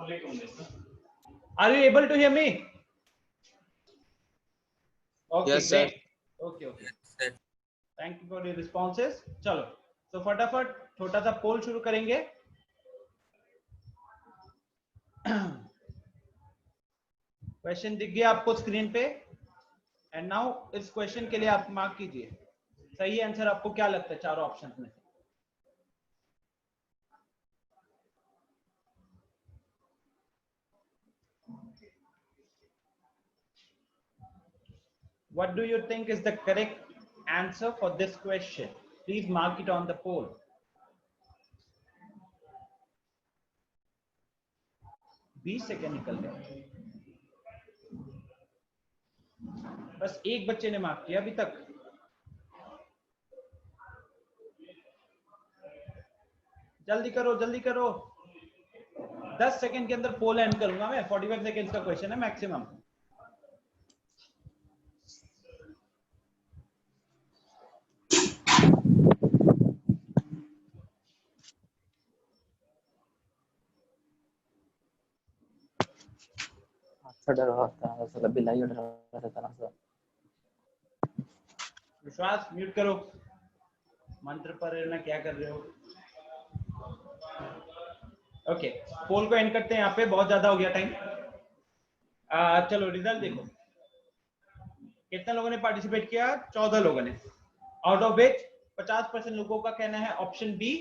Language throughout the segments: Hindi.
Are you able to hear me? Okay, Yes, sir. great. Okay. Thank you for your responses. चलो, तो फटाफट छोटा सा पोल शुरू करेंगे. क्वेश्चन दिख गया आपको स्क्रीन पे. एंड नाउ इस क्वेश्चन के लिए आप मार्क कीजिए. सही आंसर आपको क्या लगता है चारों ऑप्शंस में से? What do you think is the correct answer for this question? Please mark it on the poll. 20 second निकल गए. बस एक बच्चे ने मार्क किया अभी तक. जल्दी करो जल्दी करो. 10 सेकेंड के अंदर पोल एंड करूंगा मैं. 45 सेकेंड्स का क्वेश्चन है मैक्सिमम. डर होता है साला बिलाई डर रहता है ना. विश्वास म्यूट करो. मंत्र पर रहना क्या कर रहे हो? ओके, पोल को एंड करते हैं. यहाँ पे बहुत ज्यादा हो गया टाइम. चलो रिजल्ट देखो. कितने लोगों ने पार्टिसिपेट किया? 14 लोगों ने. आउट ऑफ विच 50% लोगों का कहना है ऑप्शन बी,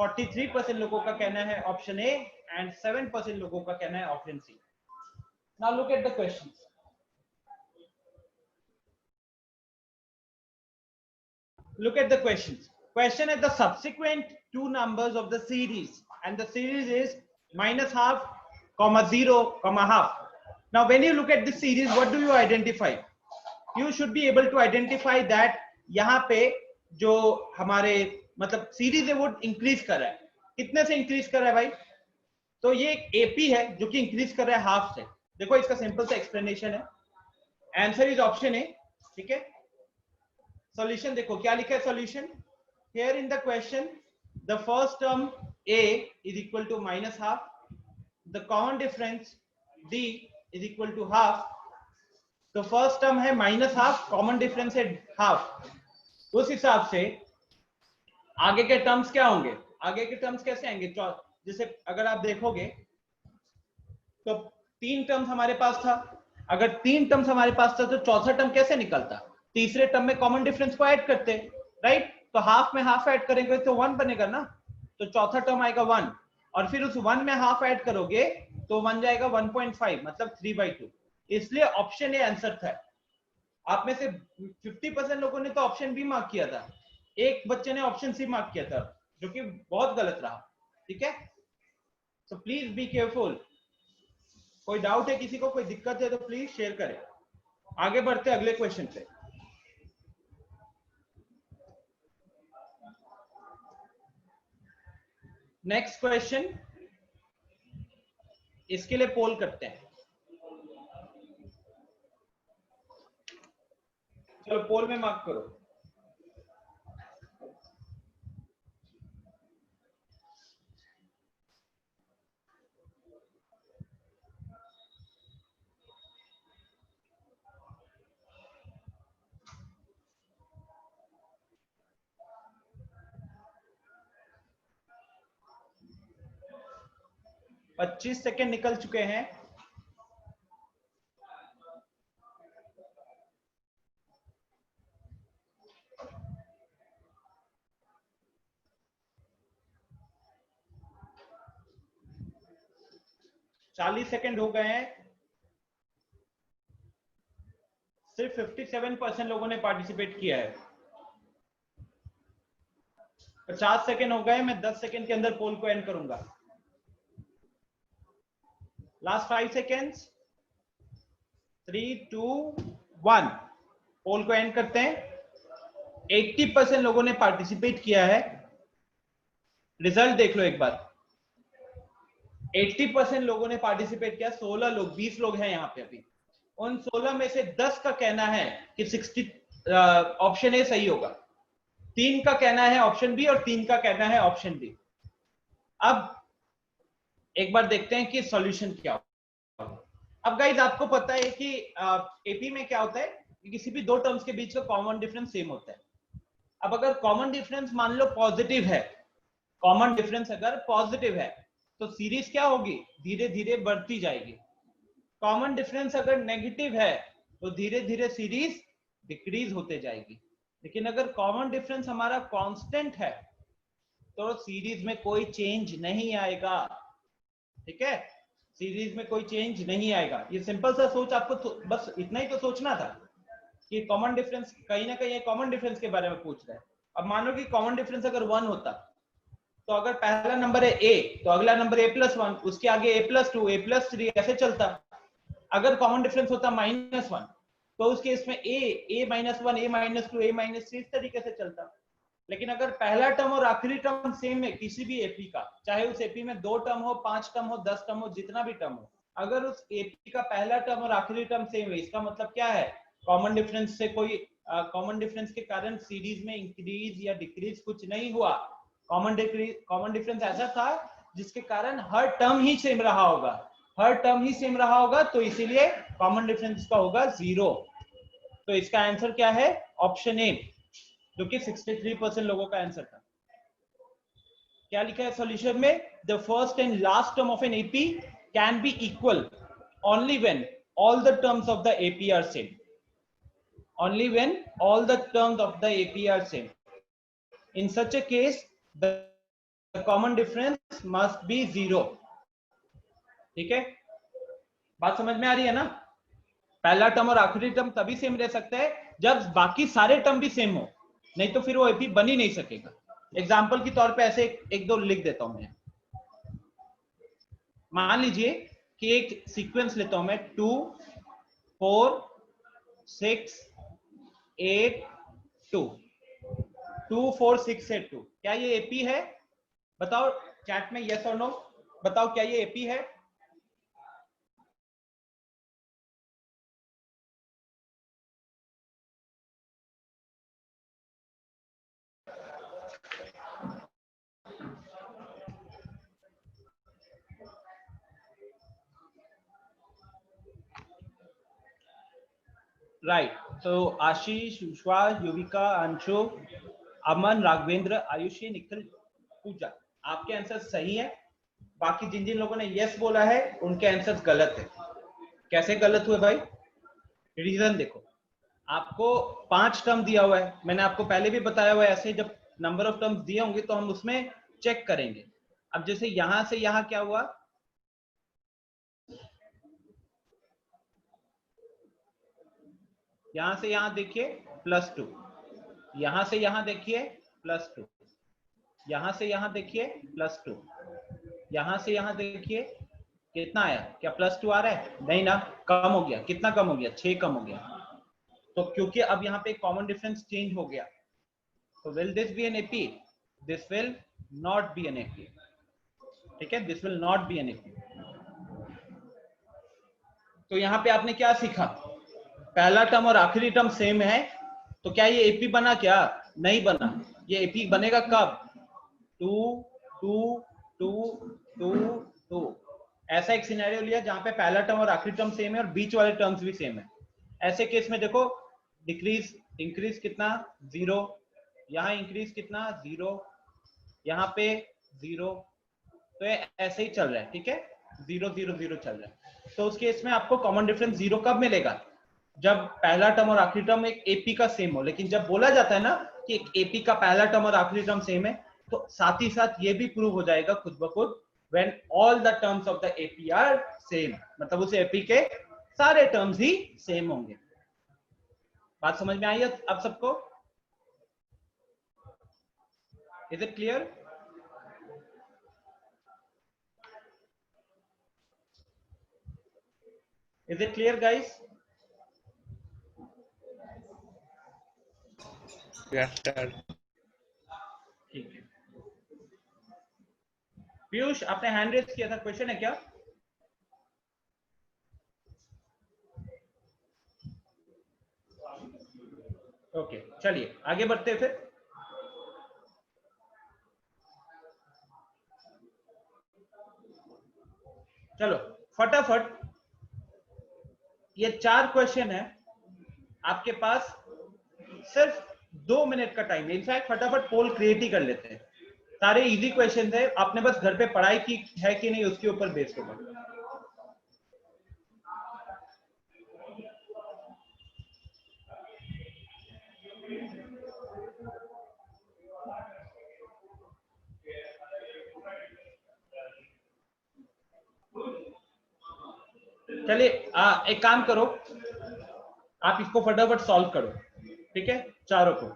43% लोगों का कहना है ऑप्शन ए एंड 7% लोगों का कहना है option C. Now look at the questions. Look at the questions. Question at the subsequent two numbers of the series, and the series is -half, 0, half. Now when you look at this series, what do you identify? You should be able to identify that यहाँ पे जो हमारे मतलब सीरीज है वो इंक्रीज कर रहा है. कितने से इंक्रीज कर रहा है भाई? तो ये एक एपी है जो कि इंक्रीज कर रहा है हाफ से. देखो इसका सिंपल सा एक्सप्लेनेशन है. Answer is option A. ठीक है. सॉल्यूशन देखो क्या लिखा है. Solution here in the question the first term a is equal to -half, the common difference d is equal to half. तो फर्स्ट टर्म है -half, कॉमन डिफरेंस है हाफ. उस हिसाब से आगे के टर्म्स क्या होंगे? आगे के टर्म्स कैसे आएंगे? जैसे अगर आप देखोगे तो 3 टर्म्स हमारे पास था. अगर 3 टर्म्स हमारे पास था तो चौथा टर्म कैसे निकलता? तीसरे टर्म में कॉमन डिफरेंस को ऐड करते. राइट. तो हाफ में हाफ ऐड करेंगे तो 1 बनेगा ना. तो चौथा टर्म आएगा 1 और फिर उस 1 में हाफ ऐड करोगे तो 1 जाएगा 1.5 मतलब 3/2. इसलिए ऑप्शन ए आंसर था. आप में से 50% लोगों ने तो ऑप्शन बी मार्क किया था. एक बच्चे ने ऑप्शन सी मार्क किया था जो कि बहुत गलत रहा. ठीक है. So please be careful. कोई डाउट है किसी को, कोई दिक्कत है तो प्लीज शेयर करें. आगे बढ़ते अगले क्वेश्चन पे. नेक्स्ट क्वेश्चन, इसके लिए पोल करते हैं. चलो पोल में मार्क करो. और 25 सेकेंड निकल चुके हैं. चालीस सेकेंड हो गए हैं. सिर्फ 57% लोगों ने पार्टिसिपेट किया है. 50 सेकेंड हो गए. मैं 10 सेकेंड के अंदर पोल को एंड करूंगा. Last 5 seconds. 3, 2, 1. पोल को एंड करते हैं. 80% लोगों ने पार्टिसिपेट किया है. रिजल्ट देख लो एक बार. 80% लोगों ने पार्टिसिपेट किया. 16 लोग 20 लोग हैं यहाँ पे अभी. उन 16 में से 10 का कहना है कि 60 ऑप्शन ए सही होगा. 3 का कहना है ऑप्शन बी और 3 का कहना है ऑप्शन डी. अब एक बार देखते हैं कि सॉल्यूशन क्या होगा। अब गाइज आपको पता है कि एपी में क्या होता है कि किसी भी दो टर्म्स के बीच का कॉमन डिफरेंस सेम होता है। अब अगर कॉमन डिफरेंस मान लो पॉजिटिव है, कॉमन डिफरेंस अगर पॉजिटिव है तो सीरीज क्या होगी, धीरे धीरे बढ़ती जाएगी। कॉमन डिफरेंस अगर नेगेटिव है तो धीरे धीरे सीरीज डिक्रीज होते जाएगी। लेकिन अगर कॉमन डिफरेंस हमारा कांस्टेंट है तो सीरीज में कोई चेंज नहीं आएगा। ठीक है, सीरीज में कोई चेंज नहीं आएगा। ये सिंपल सा सोच आपको बस इतना ही तो सोचना था कि कॉमन डिफरेंस कहीं ना कहीं कॉमन डिफरेंस के बारे में पूछ रहा है। अब मानो कि कॉमन डिफरेंस अगर 1 होता तो अगर पहला नंबर है a तो अगला नंबर a+1, उसके आगे a+2 a+3 ऐसे चलता। अगर कॉमन डिफरेंस होता -1 तो उस केस में a-1 a-2 a-3 इस तरीके से चलता। लेकिन अगर पहला टर्म और आखिरी टर्म सेम है किसी भी एपी का, चाहे उस एपी में 2 टर्म हो, 5 टर्म हो, 10 टर्म हो, जितना भी टर्म हो, अगर उस एपी का पहला टर्म और आखिरी टर्म सेम है, इसका मतलब क्या है, कॉमन डिफरेंस से कोई कॉमन डिफरेंस के कारण सीरीज में इंक्रीज या डिक्रीज कुछ नहीं हुआ। कॉमन डिफरेंस ऐसा था जिसके कारण हर टर्म ही सेम रहा होगा, हर टर्म ही सेम रहा होगा, तो इसीलिए कॉमन डिफरेंस का होगा 0। तो इसका आंसर क्या है, ऑप्शन ए, जो कि 63% लोगों का आंसर था। क्या लिखा है सॉल्यूशन में, the first and last term of an AP can be equal only when all the terms of the AP are same, only when all the terms of the AP are same. In such a case, the common difference must be 0. ठीक है, बात समझ में आ रही है ना। पहला टर्म और आखिरी टर्म तभी सेम रह सकता है जब बाकी सारे टर्म भी सेम हो, नहीं तो फिर वो एपी बन ही नहीं सकेगा। एग्जाम्पल के तौर पे ऐसे एक दो लिख देता हूं मैं। मान लीजिए कि एक सीक्वेंस लेता हूं मैं 2 4 6 8 2 2 4 6 8 2। क्या ये एपी है, बताओ चैट में यस और नो, बताओ क्या ये एपी है। राइट, तो आशीष, विश्वास, युविका, अंशु, अमन, राघवेंद्र, आयुषी, निखिल, पूजा, आपके आंसर सही है। बाकी जिन जिन लोगों ने यस बोला है उनके आंसर गलत है। कैसे गलत हुए भाई, रीजन देखो। आपको 5 टर्म दिया हुआ है, मैंने आपको पहले भी बताया हुआ है, ऐसे जब नंबर ऑफ टर्म्स दिए होंगे तो हम उसमें चेक करेंगे। अब जैसे यहां से यहां क्या हुआ, यहां से यहां देखिए +2, यहां से यहां देखिए +2, यहां से यहां देखिए +2, यहां से यहां देखिए कितना आया, क्या +2 आ रहा है, नहीं ना, कम हो गया। कितना कम हो गया, 6 कम हो गया। तो क्योंकि अब यहाँ पे कॉमन डिफरेंस चेंज हो गया, तो will this be an AP, this will not be an AP. ठीक है, this will not be an AP. तो यहाँ पे आपने क्या सीखा, पहला टर्म और आखिरी टर्म सेम है, तो क्या ये एपी बना, क्या नहीं बना। ये एपी बनेगा कब, 2 2 2 2 2। ऐसा एक सिनेरियो लिया जहां पे पहला टर्म और आखिरी टर्म सेम है और बीच वाले टर्म्स भी सेम है। ऐसे केस में देखो डिक्रीज इंक्रीज कितना 0, यहाँ इंक्रीज कितना 0, यहाँ पे 0, तो ऐसे ही चल रहा है। ठीक है, 0 0 0 चल रहा है। तो उस केस में आपको कॉमन डिफरेंस 0 कब मिलेगा, जब पहला टर्म और आखिरी टर्म एक एपी का सेम हो। लेकिन जब बोला जाता है ना कि एक एपी का पहला टर्म और आखिरी टर्म सेम है, तो साथ ही साथ ये भी प्रूव हो जाएगा खुद ब खुद, when all the terms of the AP are same, मतलब उस एपी के सारे टर्म्स ही सेम होंगे। बात समझ में आई है अब सबको, is it clear. Is it clear guys. Yes sir. ठीक है, पीयूष आपने हैंड रेज किया था, क्वेश्चन है क्या। ओके चलिए आगे बढ़ते हैं फिर। चलो फटाफट, ये 4 क्वेश्चन है आपके पास, सिर्फ 2 मिनट का टाइम है। इनफैक्ट फटाफट पोल क्रिएट ही कर लेते हैं। सारे इजी क्वेश्चन है, आपने बस घर पे पढ़ाई की है कि नहीं उसके ऊपर बेस्ड होगा। चलिए एक काम करो, आप इसको फटाफट सॉल्व करो, ठीक है, चारों को।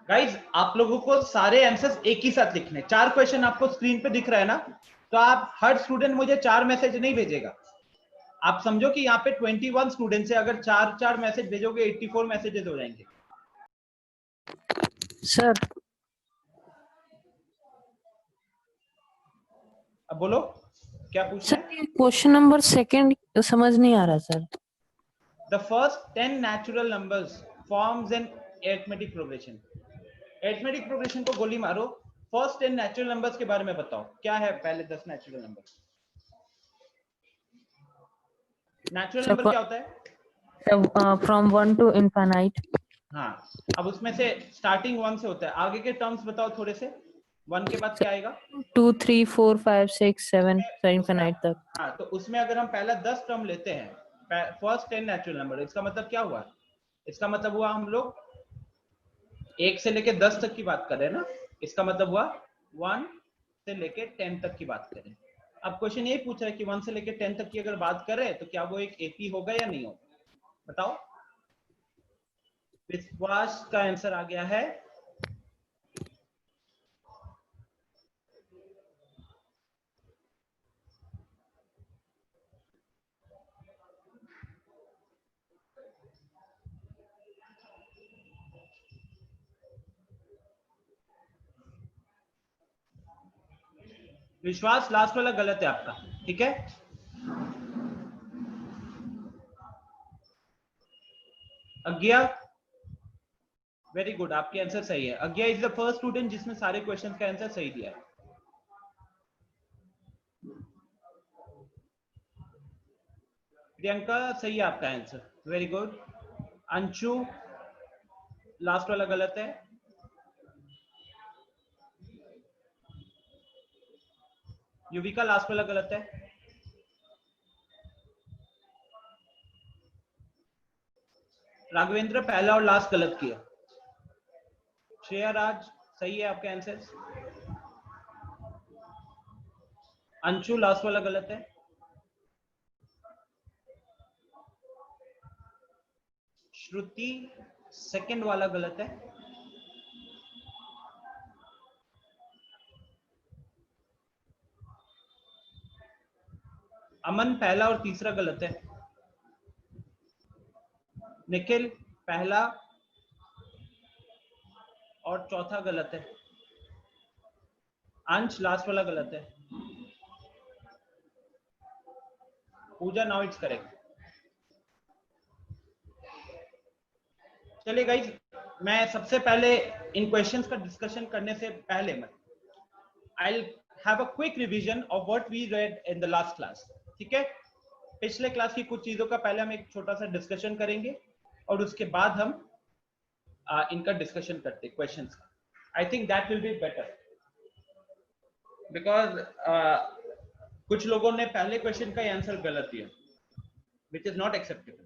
गाइज आप लोगों को सारे आंसर्स एक ही साथ लिखने, 4 क्वेश्चन आपको स्क्रीन पे दिख रहा है ना, तो आप हर स्टूडेंट मुझे 4 मैसेज नहीं भेजेगा। आप समझो कि यहाँ पे 21 स्टूडेंट्स है, अगर 4 मैसेज भेजोगे 84 मैसेजेस हो जाएंगे। सर अब बोलो क्या पूछना है। सर क्वेश्चन नंबर सेकंड समझ नहीं आ रहा sir. The first 10 natural numbers forms an arithmetic progression. arithmetic progression को गोली मारो, फर्स्ट 10 नेचुरल नंबर्स के बारे में बताओ, क्या है पहले 10 नेचुरल नंबर। नेचुरल नंबर क्या होता है? From 1 to infinite। हाँ, अब उसमें से स्टार्टिंग 1 से होता है, आगे के टर्म्स बताओ थोड़े से। 1 के बाद क्या आएगा? 2 3 4 5 6 7 infinite तक। हाँ, तो उसमें अगर हम पहला 10 टर्म लेते हैं, फर्स्ट 10 नेचुरल नंबर, इसका मतलब क्या हुआ? इसका मतलब हुआ हम लोग 1 से लेके 10 तक की बात कर रहे हैं ना, इसका मतलब हुआ 1 से लेके 10 तक की बात करें। अब क्वेश्चन यही पूछ रहा है कि 1 से लेके 10 तक की अगर बात करें तो क्या वो एक एपी होगा या नहीं होगा, बताओ। विश्वास का आंसर आ गया है विश्वास, लास्ट वाला गलत है आपका, ठीक है। अज्ञा, वेरी गुड, आपके आंसर सही है। अज्ञा इज द फर्स्ट स्टूडेंट जिसने सारे क्वेश्चन का आंसर सही दिया है। प्रियंका सही है आपका answer, very good. Anshu last वाला गलत है। युविका लास्ट वाला गलत है। राघवेंद्र पहला और लास्ट गलत किया। श्रेया राज सही है आपका आंसर। अंशु लास्ट वाला गलत है। श्रुति सेकंड वाला गलत है। अमन पहला और तीसरा गलत है। निखिल पहला और चौथा गलत है। अंश लास्ट वाला गलत है। पूजा नाउ इट्स करेक्ट। चलिए गाइस, मैं सबसे पहले इन क्वेश्चंस का डिस्कशन करने से पहले मैं I'll have a quick revision of what we read in the last class, ठीक है। पिछले क्लास की कुछ चीजों का पहले हम एक छोटा सा डिस्कशन करेंगे और उसके बाद हम इनका डिस्कशन करते हैं क्वेश्चंस का। I think that will be better, because कुछ लोगों ने पहले क्वेश्चन का आंसर गलत दिया, विच इज नॉट एक्सेप्टेबल।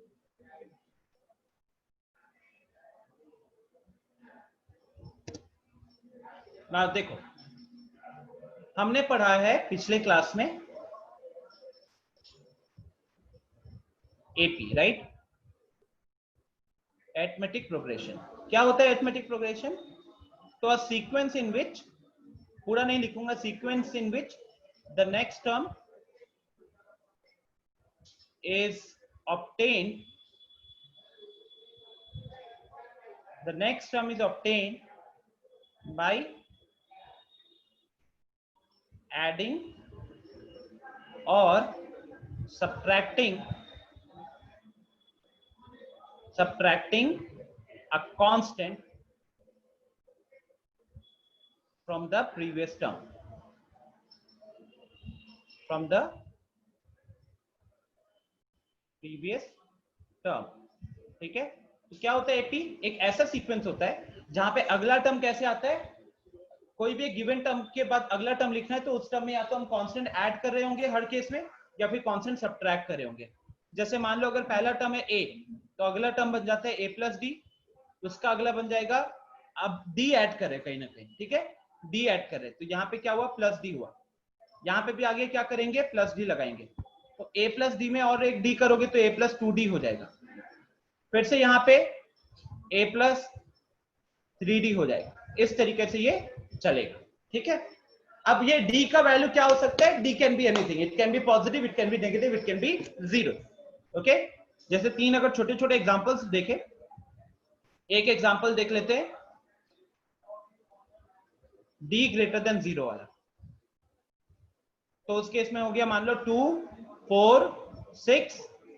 ना देखो, हमने पढ़ा है पिछले क्लास में एपी, राइट, अरिथमेटिक प्रोग्रेशन। क्या होता है अरिथमेटिक प्रोग्रेशन? तो अ सीक्वेंस इन विच, पूरा नहीं लिखूंगा, sequence in which the next term is obtained, the next term is obtained by adding or subtracting a constant from the previous term, from the previous term. ठीक है, तो क्या होता है एपी? एक ऐसा सीक्वेंस होता है जहां पे अगला टर्म कैसे आता है, कोई भी एक गिवन टर्म के बाद अगला टर्म लिखना है तो उस टर्म में या तो हम कांस्टेंट ऐड कर रहे होंगे हर केस में, या फिर कांस्टेंट सब्ट्रैक्ट कर रहे होंगे. जैसे मान लो अगर पहला टर्म है ए, तो अगला टर्म बन जाता है ए प्लस डी, उसका अगला बन जाएगा, अब डी ऐड कर रहे कहीं ना कहीं, ठीक है, डी ऐड कर रहे, तो यहाँ पे क्या हुआ, प्लस डी हुआ. यहाँ पे भी आगे क्या करेंगे, प्लस डी लगाएंगे, तो ए प्लस डी में और एक डी करोगे तो ए प्लस टू डी हो जाएगा. फिर से यहाँ पे ए प्लस थ्री डी हो जाएगा. इस तरीके से ये चलेगा. ठीक है, अब ये d का वैल्यू क्या हो सकता है, d can be anything, it can be positive, it can be negative, it can be zero. Okay, जैसे तीन अगर छोटे छोटे एग्जांपल्स देखें, एक एग्जांपल देख लेते हैं, d ग्रेटर देन जीरो वाला. तो उस केस में हो गया मान लो 2 4 6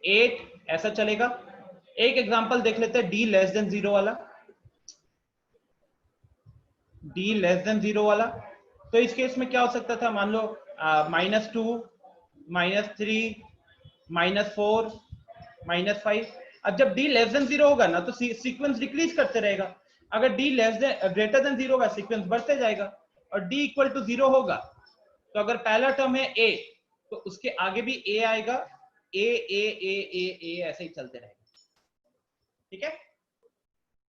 8 ऐसा चलेगा. एक एग्जांपल देख लेते हैं d लेस देन जीरो वाला, d लेस देन जीरो वाला. तो इस केस में क्या हो सकता था, मान लो -2 -3 -4 -5. अब जब d लेस देन जीरो होगा ना तो सीक्वेंस डिक्रीज करते रहेगा. अगर d less than greater than zero होगा सीक्वेंस बढ़ते जाएगा, और d इक्वल टू जीरो होगा तो अगर पहला टर्म है a तो उसके आगे भी a आएगा, a a a a a ऐसे ही चलते रहेगा. ठीक है,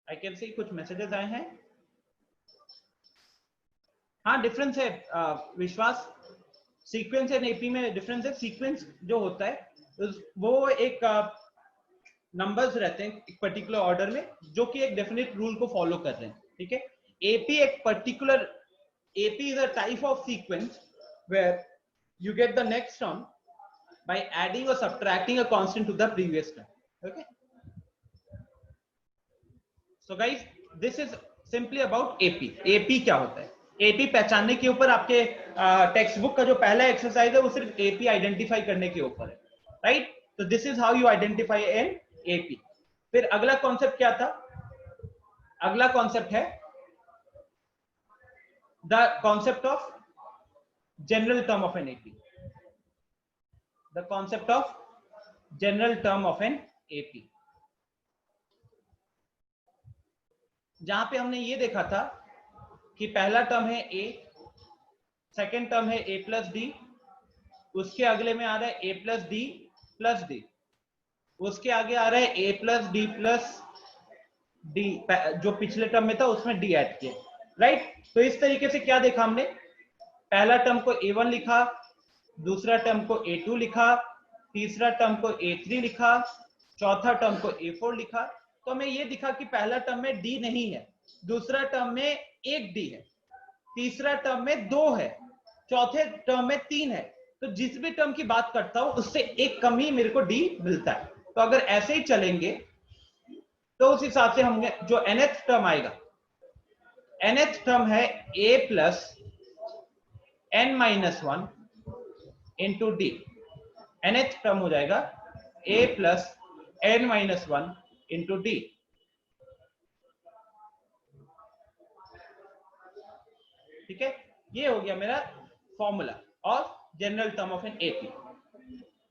आई कैन सी कुछ मैसेजेस आए हैं. हाँ, डिफरेंस है विश्वास, सीक्वेंस एंड एपी में डिफरेंस है. सीक्वेंस जो होता है वो एक नंबर्स रहते हैं एक पर्टिकुलर ऑर्डर में जो कि एक डेफिनेट रूल को फॉलो कर रहे हैं. ठीक है, एपी एक particular, AP is a type of sequence where you get the next term by adding or subtracting a constant to the previous term. Okay, so guys, this is simply about AP. AP क्या होता है, AP पहचानने के ऊपर आपके टेक्स्ट बुक का जो पहला एक्सरसाइज है वो सिर्फ AP आइडेंटिफाई करने के ऊपर है, राइट? तो this is how you identify an AP. फिर अगला कॉन्सेप्ट क्या था, अगला कॉन्सेप्ट है the concept of general term of an AP. The concept of general term of an AP, जहां पे हमने ये देखा था कि पहला टर्म है a, सेकेंड टर्म है a प्लस डी, उसके अगले में आ रहा है a plus D plus D, उसके आगे आ रहा है a plus D plus D, जो पिछले टर्म में था उसमें d ऐड किया, राइट? तो इस तरीके से क्या देखा हमने, पहला टर्म को a1 लिखा, दूसरा टर्म को a2 लिखा, तीसरा टर्म को a3 लिखा, चौथा टर्म को a4 लिखा. तो हमें ये दिखा कि पहला टर्म में d नहीं है, दूसरा टर्म में एक d है, तीसरा टर्म में 2 है, चौथे टर्म में 3 है. तो जिस भी टर्म की बात करता हूं उससे एक कम ही मेरे को d मिलता है. तो अगर ऐसे ही चलेंगे तो उस हिसाब से हम जो nth टर्म आएगा, nth टर्म है a plus n minus 1 into D. nth term हो जाएगा a plus n minus 1 into D. ठीक है, ये हो गया मेरा formula of general term of an AP.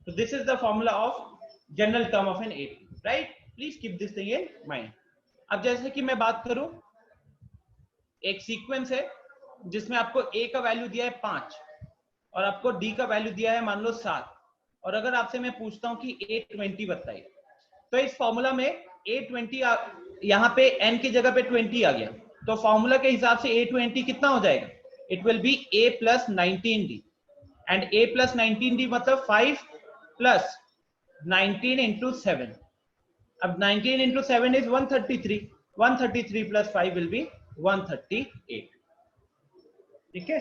तो this is the formula of general term of an AP, right? Please keep this thing in mind. अब जैसे कि मैं बात करूं, एक सीक्वेंस है जिसमें आपको a का वैल्यू दिया है 5 और आपको d का वैल्यू दिया है मान लो 7, और अगर आपसे मैं पूछता हूं कि a20 बताइए, तो इस फॉर्मूला में a20 यहाँ पे n की जगह पे 20 आ गया, तो फॉर्मूला के हिसाब से a20 कितना हो जाएगा, it will be a plus 19d. And a plus 19d मतलब 5 प्लस 19 इंटू 7. अब 19 into 7 is 133, 133 plus 5 will be 138. ठीक है,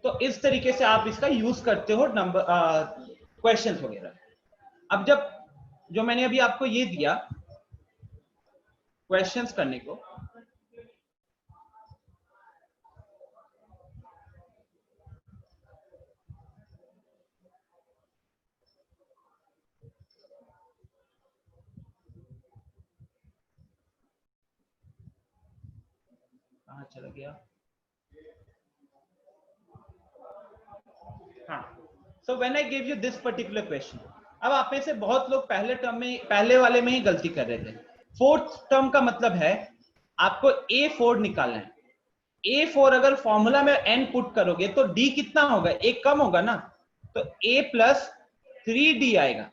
तो इस तरीके से आप इसका यूज करते हो नंबर क्वेश्चंस वगैरह। अब जब जो मैंने अभी आपको ये दिया क्वेश्चंस करने को, कहाँ चला गया, हाँ, so when I give you this particular question, अब आप में से बहुत लोग पहले टर्म में, पहले वाले में ही गलती कर रहे थे। फोर्थ टर्म का मतलब है आपको A4 निकालना है। A4 अगर फॉर्मूला में n पुट करोगे तो D कितना होगा, एक कम होगा ना, तो A प्लस 3D आएगा।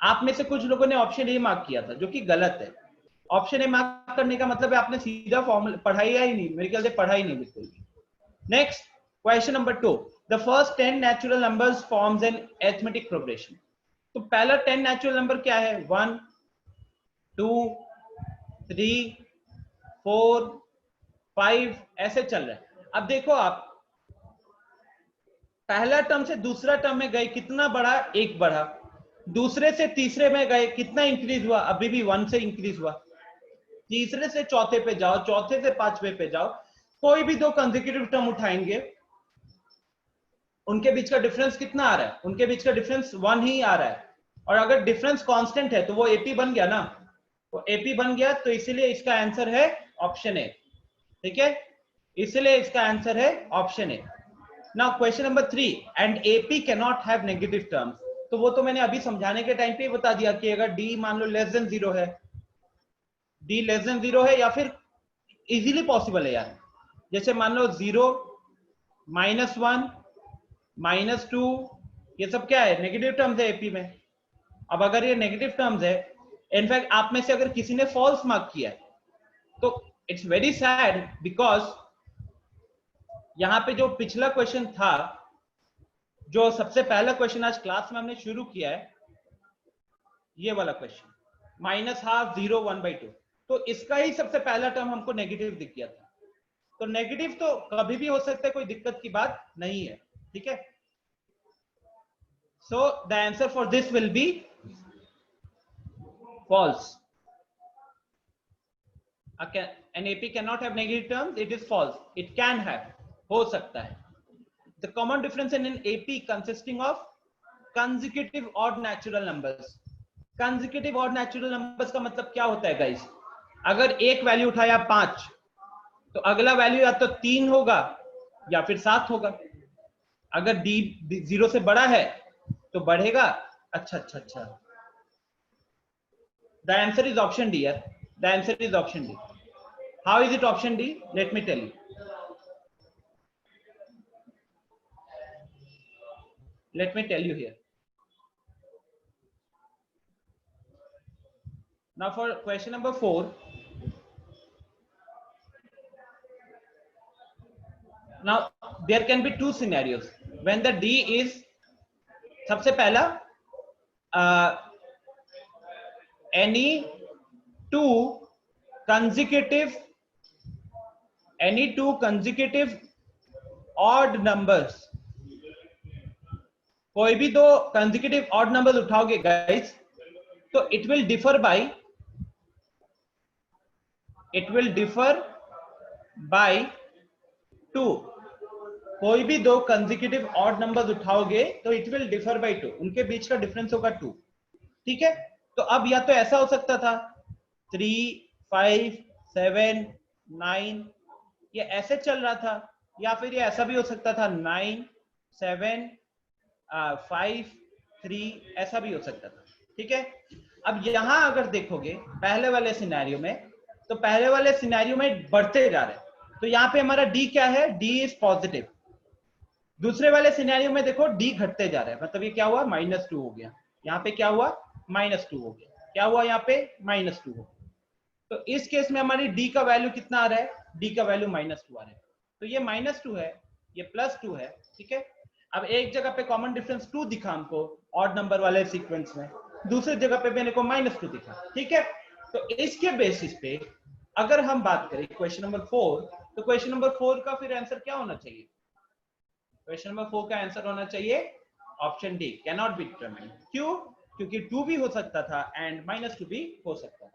आप में से कुछ लोगों ने ऑप्शन ए मार्क किया था, जो कि गलत है। ऑप्शन ए मार्क करने का मतलब है आपने सीधा फॉर्मूला पढ़ाई ही नहीं, मेरे ख्याल से पढ़ा ही नहीं बिल्कुल भी। Next question number 2, the first 10 natural numbers forms an arithmetic progression. तो पहला 10 नेचुरल नंबर क्या है, 1 2 3 4 5 ऐसे चल रहा है। अब देखो आप पहला टर्म से दूसरा टर्म में गए, कितना बढ़ा, एक बढ़ा। दूसरे से तीसरे में गए, कितना इंक्रीज हुआ, अभी भी 1 से इंक्रीज हुआ। तीसरे से चौथे पे जाओ, चौथे से पांचवे पे जाओ, कोई भी दो कंसेक्यूटिव टर्म उठाएंगे, उनके बीच का डिफरेंस कितना आ रहा है, उनके बीच का डिफरेंस 1 ही आ रहा है। और अगर डिफरेंस कांस्टेंट है तो वो एपी बन गया ना, वो एपी बन गया, तो इसीलिए इसका आंसर है ऑप्शन ए। ठीक है, इसलिए इसका आंसर है option A. Now question number 3, and AP can not have negative terms. तो वो तो मैंने अभी समझाने के टाइम पे बता दिया कि अगर डी मान लो लेस देन 0 है, डी लेस देन 0 है, या फिर इजीली पॉसिबल है यार, जैसे मान लो 0 -1 -2, ये सब क्या है, नेगेटिव टर्म्स है एपी में। अब अगर ये नेगेटिव टर्म्स है, इनफैक्ट आप में से अगर किसी ने फॉल्स मार्क किया है तो इट्स वेरी सैड, बिकॉज यहां पे जो पिछला क्वेश्चन था, जो सबसे पहला क्वेश्चन आज क्लास में हमने शुरू किया है, ये वाला क्वेश्चन -12 0 1/2, तो इसका ही सबसे पहला टर्म हमको नेगेटिव दिख गया था। तो नेगेटिव तो कभी भी हो सकता है, कोई दिक्कत की बात नहीं है। ठीक है, so the answer for this will be false. An AP cannot have negative terms, it is false. It can have, हो सकता है। The common difference in an AP consisting of consecutive odd natural numbers. Consecutive odd natural numbers का मतलब क्या होता है गाइस, अगर एक वैल्यू उठाया 5, तो अगला वैल्यू या तो 3 होगा या फिर 7 होगा। अगर D 0 से बड़ा है तो बढ़ेगा। अच्छा अच्छा अच्छा, the answer is option D. The answer is option D. How is it option D? Let me tell you. Let me tell you here. Now for question number 4. Now there can be two scenarios when the D is, सबसे पहला any two consecutive odd numbers, कोई भी दो consecutive odd numbers उठाओगे गाइस, तो it will differ by 2। कोई भी दो consecutive odd numbers उठाओगे तो it will differ by 2, उनके बीच का डिफरेंस होगा 2। ठीक है, तो अब या तो ऐसा हो सकता था 3 5 7 9, ये ऐसे चल रहा था, या फिर ये ऐसा भी हो सकता था 9 7 5 3, ऐसा भी हो सकता था। ठीक है, अब यहां अगर देखोगे पहले वाले सिनेरियो में, तो पहले वाले सिनेरियो में बढ़ते जा रहे हैं, तो यहाँ पे हमारा डी क्या है, डी इज पॉजिटिव। दूसरे वाले सिनेरियो में देखो डी घटते जा रहा है, मतलब ये क्या हुआ, -2 हो गया। यहाँ पे क्या हुआ, -2 हो गया। क्या हुआ, यहाँ पे -2 हो गया। तो इस केस में हमारी डी का वैल्यू कितना आ रहा है, डी का वैल्यू -2 आ रहा है। तो ये -2 है, ये +2 है। ठीक है, अब एक जगह पे कॉमन डिफरेंस 2 दिखा हमको ऑड नंबर वाले सीक्वेंस में, दूसरी जगह पे मैंने को -2 दिखा। ठीक है, तो तो इसके बेसिस पे अगर हम बात करें क्वेश्चन नंबर 4, तो क्वेश्चन नंबर 4 का फिर आंसर क्या होना चाहिए? क्वेश्चन नंबर 4 का आंसर होना चाहिए option D, can not be determined. क्यों? क्योंकि 2 भी हो सकता था एंड -2 भी हो सकता था।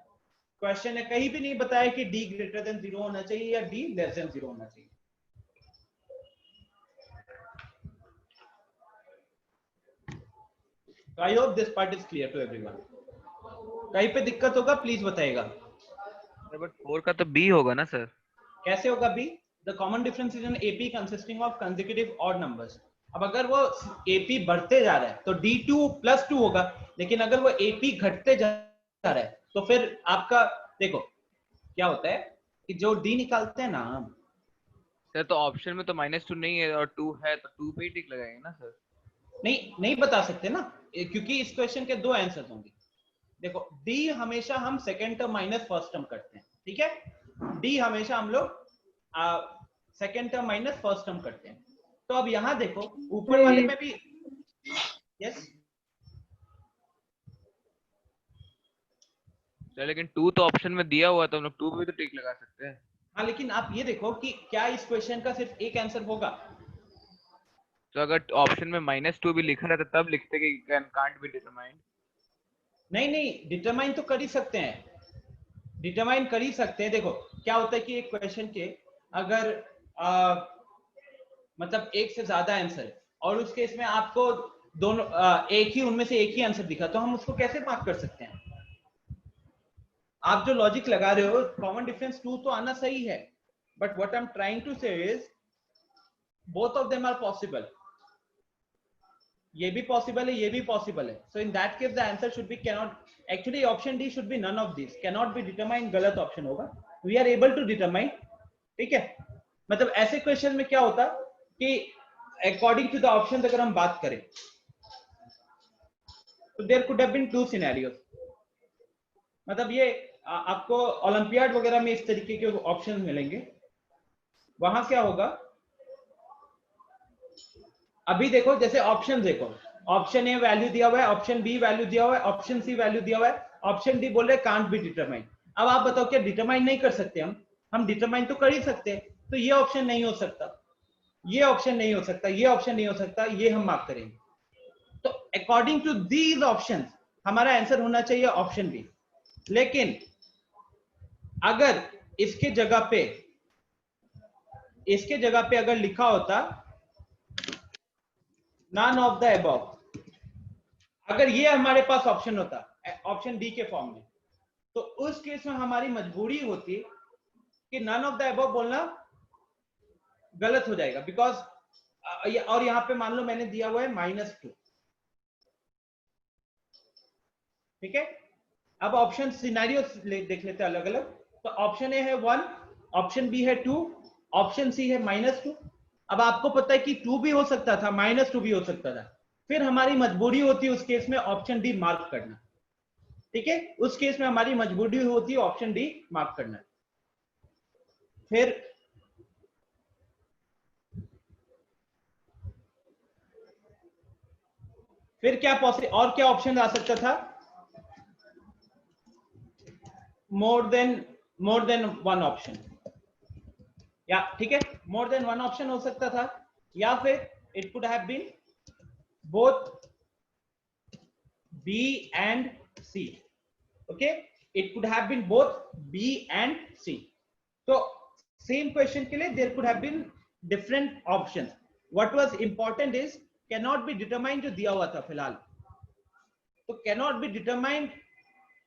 क्वेश्चन ने कहीं भी नहीं बताया कि d ग्रेटर देन 0 होना चाहिए या d लेस देन 0 होना चाहिए। So I hope this part is clear to everyone. कहीं पे दिक्कत होगा प्लीज बताइएगा। बट 4 का तो बी होगा ना सर? कैसे होगा बी? The common difference is an AP consisting of consecutive odd numbers. अब अगर वो एपी बढ़ते जा रहा है तो d2 + 2 होगा, लेकिन अगर वो एपी घटते जा रहा है तो फिर आपका देखो क्या होता है कि जो d निकालते हैं ना हम सर, तो ऑप्शन में तो -2 नहीं है और 2 है, तो 2 पे ही टिक लगाएंगे ना सर? नहीं बता सकते ना, क्योंकि इस क्वेश्चन के 2 आंसर होंगे। देखो d हमेशा हम second term minus first term करते हैं, ठीक है? d हमेशा हम लोग second term minus first term करते हैं। तो अब यहां देखो ऊपर वाले में भी यस सर, लेकिन 2 तो ऑप्शन में दिया हुआ, तो हम लोग 2 पे भी तो टिक लगा सकते हैं। हाँ, लेकिन आप ये देखो कि क्या इस क्वेश्चन का सिर्फ एक आंसर होगा? तो अगर ऑप्शन में -2 भी लिखा रहता तब लिखते कि कांट बी डिटरमाइंड। नहीं, डिटरमाइन तो कर ही सकते हैं, डिटरमाइन कर ही सकते हैं। देखो क्या होता है कि एक क्वेश्चन के अगर मतलब एक से ज्यादा आंसर है और उस केस में आपको दोनों एक ही उनमें से एक ही आंसर दिखा, तो हम उसको कैसे मार्क कर सकते हैं? आप जो लॉजिक लगा रहे हो कॉमन डिफरेंस 2 तो आना सही है, but what I am trying to say is both of them are possible. ये भी पॉसिबल है, ये भी पॉसिबल है। So in that case the answer should be can not, actually option D should be none of this, can not be determine गलत ऑप्शन होगा। We are able to determine, ठीक है? मतलब ऐसे क्वेश्चन में क्या होता कि अकॉर्डिंग टू द ऑप्शन अगर हम बात करें तो there could have been 2 scenarios. मतलब ये आपको ओलंपियाड वगैरह में इस तरीके के ऑप्शन मिलेंगे। वहां क्या होगा, अभी देखो जैसे ऑप्शन देखो, ऑप्शन ए वैल्यू दिया हुआ है, ऑप्शन बी वैल्यू दिया हुआ है, ऑप्शन सी वैल्यू दिया हुआ है, ऑप्शन डी बोल रहे कांट बी डिटरमाइन। अब आप बताओ क्या डिटरमाइन नहीं कर सकते? हम डिटरमाइन तो कर ही सकते हैं। तो ये ऑप्शन नहीं हो सकता, ये ऑप्शन नहीं हो सकता, ये ऑप्शन नहीं हो सकता, ये हम मार्क करेंगे। तो अकॉर्डिंग टू दीज ऑप्शंस हमारा आंसर होना चाहिए ऑप्शन बी। लेकिन अगर इसके जगह पे अगर लिखा होता नन ऑफ द अबव, अगर ये हमारे पास ऑप्शन होता ऑप्शन डी के फॉर्म में, तो उस केस में हमारी मजबूरी होती कि नन ऑफ द अबव बोलना गलत हो जाएगा, बिकॉज और यहां पे मान लो मैंने दिया हुआ है -2, ठीक है? अब ऑप्शन सिनेरियो देख लेते हैं अलग अलग। तो ऑप्शन ए है 1, ऑप्शन बी है 2, ऑप्शन सी है -2। अब आपको पता है कि 2 भी हो सकता था, -2 भी हो सकता था, फिर हमारी मजबूरी होती है उस केस में ऑप्शन डी मार्क करना, ठीक है? उस केस में हमारी मजबूरी होती है ऑप्शन डी मार्क करना। फिर क्या पॉसिबल और क्या ऑप्शन आ सकता था? मोर देन वन ऑप्शन, या ठीक है, मोर देन वन ऑप्शन हो सकता था, या फिर it could have been both B and C. Okay, it could have been both B and C. तो सेम क्वेश्चन के लिए there could have been different options. What was important is can not be determined जो दिया हुआ था फिलहाल। तो कैन नॉट बी डिटरमाइंड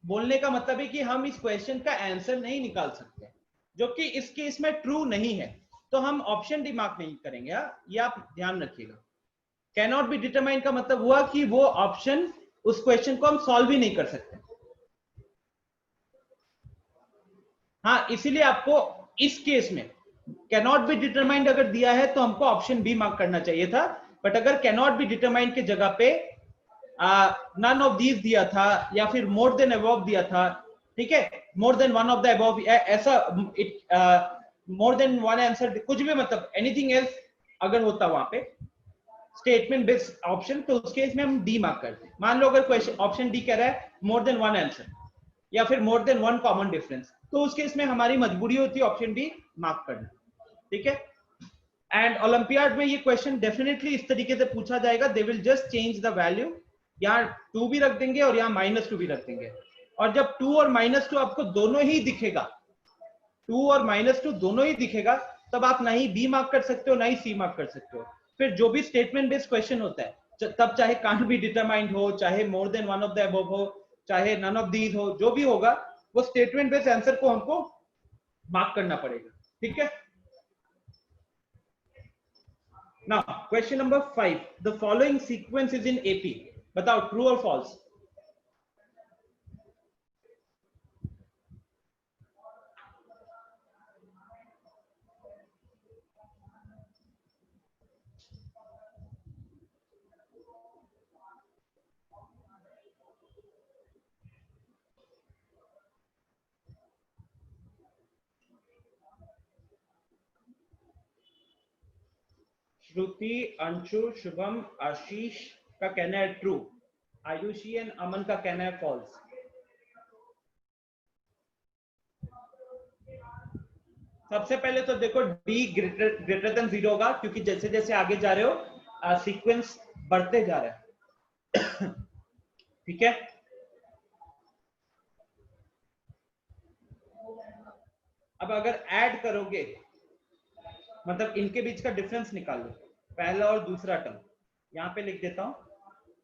बोलने का मतलब है कि हम इस क्वेश्चन का आंसर नहीं निकाल सकते, जो कि इस केस में ट्रू नहीं है, तो हम ऑप्शन डी मार्क नहीं करेंगे। ये आप ध्यान रखिएगा। कैन नॉट बी डिटरमाइंड का मतलब हुआ कि वो ऑप्शन, उस क्वेश्चन को हम सॉल्व ही नहीं कर सकते। हाँ, इसीलिए आपको इस केस में कैन नॉट बी डिटरमाइंड अगर दिया है तो हमको ऑप्शन बी मार्क करना चाहिए था। बट अगर कैन नॉट बी डिटरमाइंड के जगह पे नन ऑफ दीज दिया था या फिर मोर देन अबव दिया था, ठीक है, more than one of the above, ऐसा मोर देन वन आंसर, कुछ भी मतलब एनीथिंग एल्स अगर होता वहां पे स्टेटमेंट बेस्ड ऑप्शन, तो उस केस में हम डी मार्क करते हैं। मान लो अगर क्वेश्चन ऑप्शन डी कह रहा है मोर देन वन आंसर या फिर more than one common difference, तो उस केस में हमारी मजबूरी होती है ऑप्शन बी मार्क करना, ठीक है। एंड ओलंपियाड में ये क्वेश्चन डेफिनेटली इस तरीके से पूछा जाएगा, they will just change the value, यहाँ 2 भी रख देंगे और यहाँ -2 भी रख देंगे, और जब 2 और -2 आपको दोनों ही दिखेगा, 2 और -2 दोनों ही दिखेगा, तब आप ना ही बी मार्क कर सकते हो ना ही सी मार्क कर सकते हो। फिर जो भी स्टेटमेंट बेस्ड क्वेश्चन होता है, तब चाहे कांट बी डिटरमाइंड हो, चाहे more than one of the above हो, चाहे नन ऑफ दीज हो, जो भी होगा वो स्टेटमेंट बेस्ड आंसर को हमको मार्क करना पड़ेगा, ठीक है। Now, question number 5. The following sequence is in AP. बताओ true or false? श्रुति, अंशु, शुभम, आशीष का कहना है ट्रू, आयुषी एंड अमन का कहना है फॉल्स। सबसे पहले तो देखो d ग्रेटर देन 0 होगा, क्योंकि जैसे जैसे आगे जा रहे हो सीक्वेंस बढ़ते जा रहा है ठीक है। अब अगर ऐड करोगे, मतलब इनके बीच का डिफरेंस निकाल लो, पहला और दूसरा टर्म, यहां पे लिख देता हूं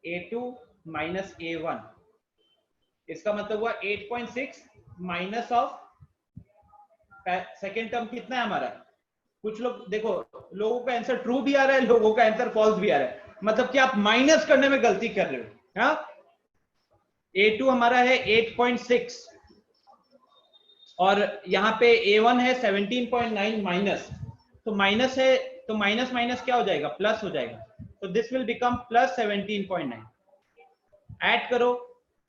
a2 माइनस a1, इसका मतलब हुआ 8.6 माइनस ऑफ सेकेंड टर्म कितना है हमारा। कुछ लोग देखो, लोगों का आंसर ट्रू भी आ रहा है, लोगों का आंसर फॉल्स भी आ रहा है, मतलब कि आप माइनस करने में गलती कर रहे हो। हाँ, a2 हमारा है 8.6 और यहाँ पे a1 है 17.9 माइनस, तो माइनस है तो माइनस माइनस क्या हो जाएगा, प्लस हो जाएगा, तो this will become plus 17.9। Add करो